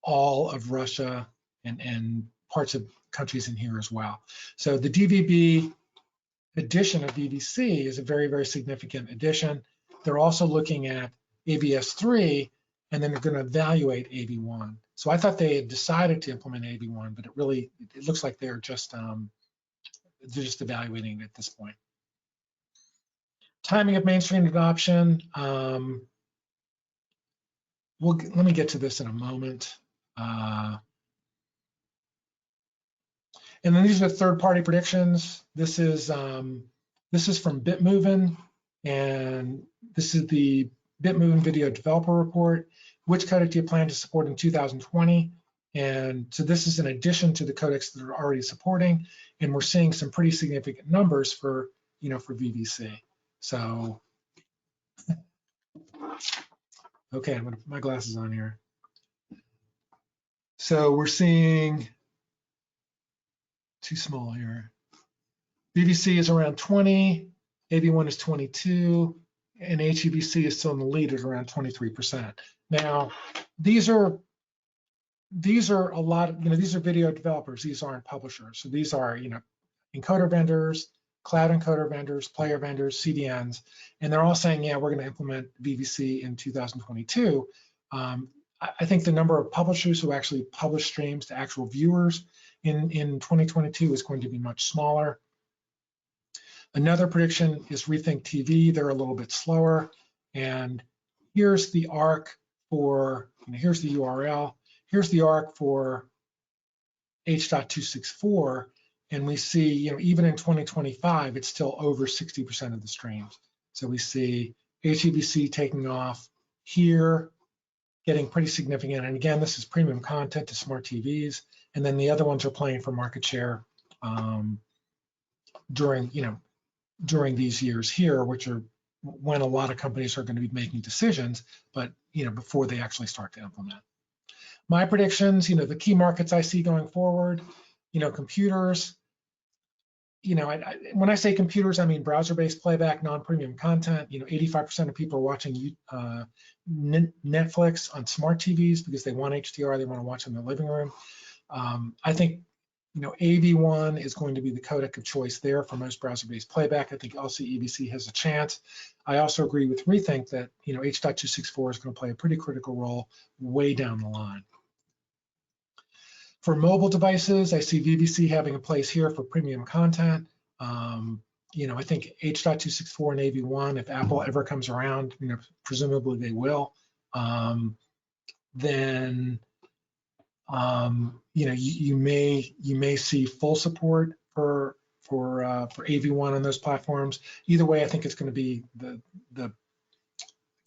all of Russia and parts of countries in here as well. So the DVB addition of VVC is a very, very significant addition. They're also looking at ABS3, and then they're going to evaluate AV1. So I thought they had decided to implement AV1, but it looks like they're just evaluating it at this point. Timing of mainstream adoption. Let me get to this in a moment. And then these are third-party predictions. This is from Bitmovin, and this is the Bitmovin Video Developer Report. Which codec do you plan to support in 2020? And so this is in addition to the codecs that are already supporting, and we're seeing some pretty significant numbers for for VVC. So, okay, I'm gonna put my glasses on here. So we're seeing, too small here. VVC is around 20, AV1 is 22, and HEVC is still in the lead at around 23%. Now, these are a lot of, these are video developers. These aren't publishers. So these are, encoder vendors, cloud encoder vendors, player vendors, CDNs, and they're all saying, yeah, we're going to implement VVC in 2022. I think the number of publishers who actually publish streams to actual viewers in 2022 is going to be much smaller. Another prediction is Rethink TV. They're a little bit slower. And here's the arc for, here's the URL. Here's the arc for H.264. And we see, even in 2025, it's still over 60% of the streams. So we see HEVC taking off here, getting pretty significant. And again, this is premium content to smart TVs. And then the other ones are playing for market share during these years here, which are when a lot of companies are going to be making decisions, but before they actually start to implement. My predictions, the key markets I see going forward, computers. When I say computers, I mean browser-based playback, non-premium content. 85% of people are watching Netflix on smart TVs because they want HDR, they want to watch in their living room. I think, AV1 is going to be the codec of choice there for most browser-based playback. I think LCEVC has a chance. I also agree with Rethink that, H.264 is going to play a pretty critical role way down the line. For mobile devices, I see VVC having a place here for premium content. I think H.264 and AV1, if Apple ever comes around, presumably they will, then you may see full support for AV1 on those platforms. Either way, I think it's going to be the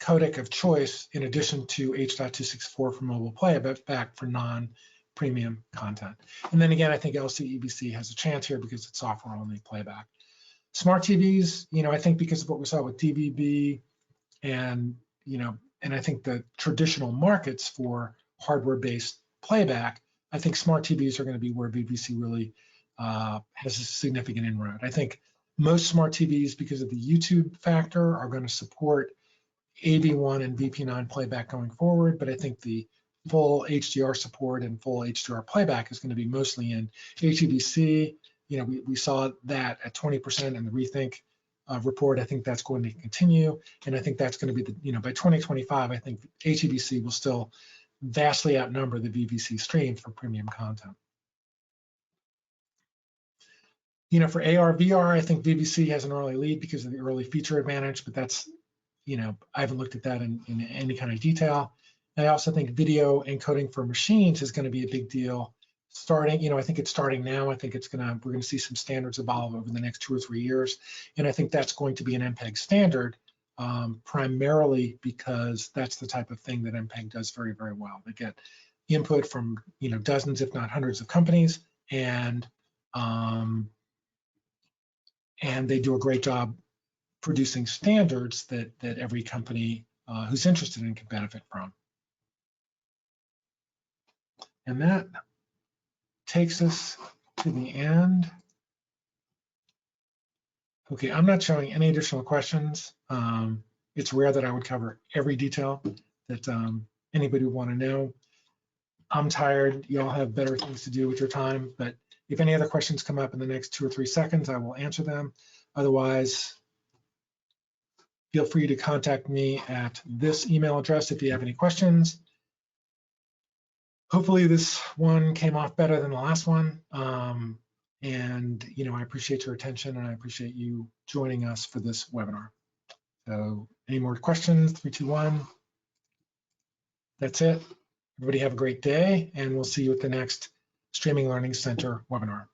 codec of choice in addition to H.264 for mobile playback for non-premium content. And then again, I think LCEVC has a chance here because it's software-only playback. Smart TVs, I think because of what we saw with DVB and I think the traditional markets for hardware-based playback, I think smart TVs are going to be where VVC really has a significant inroad. I think most smart TVs, because of the YouTube factor, are going to support AV1 and VP9 playback going forward, but I think the full HDR support and full HDR playback is going to be mostly in EVC. We saw that at 20% in the Rethink report. I think that's going to continue, and I think that's going to be by 2025, I think EVC will still vastly outnumber the VVC streams for premium content. For AR, VR, I think VVC has an early lead because of the early feature advantage, but that's, I haven't looked at that in any kind of detail. And I also think video encoding for machines is going to be a big deal. Starting, I think it's starting now. I think we're going to see some standards evolve over the next 2 or 3 years. And I think that's going to be an MPEG standard, primarily because that's the type of thing that MPEG does very, very well. They get input from, dozens, if not hundreds of companies, and they do a great job producing standards that every company who's interested in can benefit from. And that takes us to the end. Okay, I'm not showing any additional questions. It's rare that I would cover every detail that anybody would want to know. I'm tired. You all have better things to do with your time, but if any other questions come up in the next 2 or 3 seconds, I will answer them. Otherwise, feel free to contact me at this email address if you have any questions. Hopefully this one came off better than the last one. And I appreciate your attention and I appreciate you joining us for this webinar. So any more questions? 3, 2, 1. That's it. Everybody have a great day, and we'll see you at the next Streaming Learning Center webinar.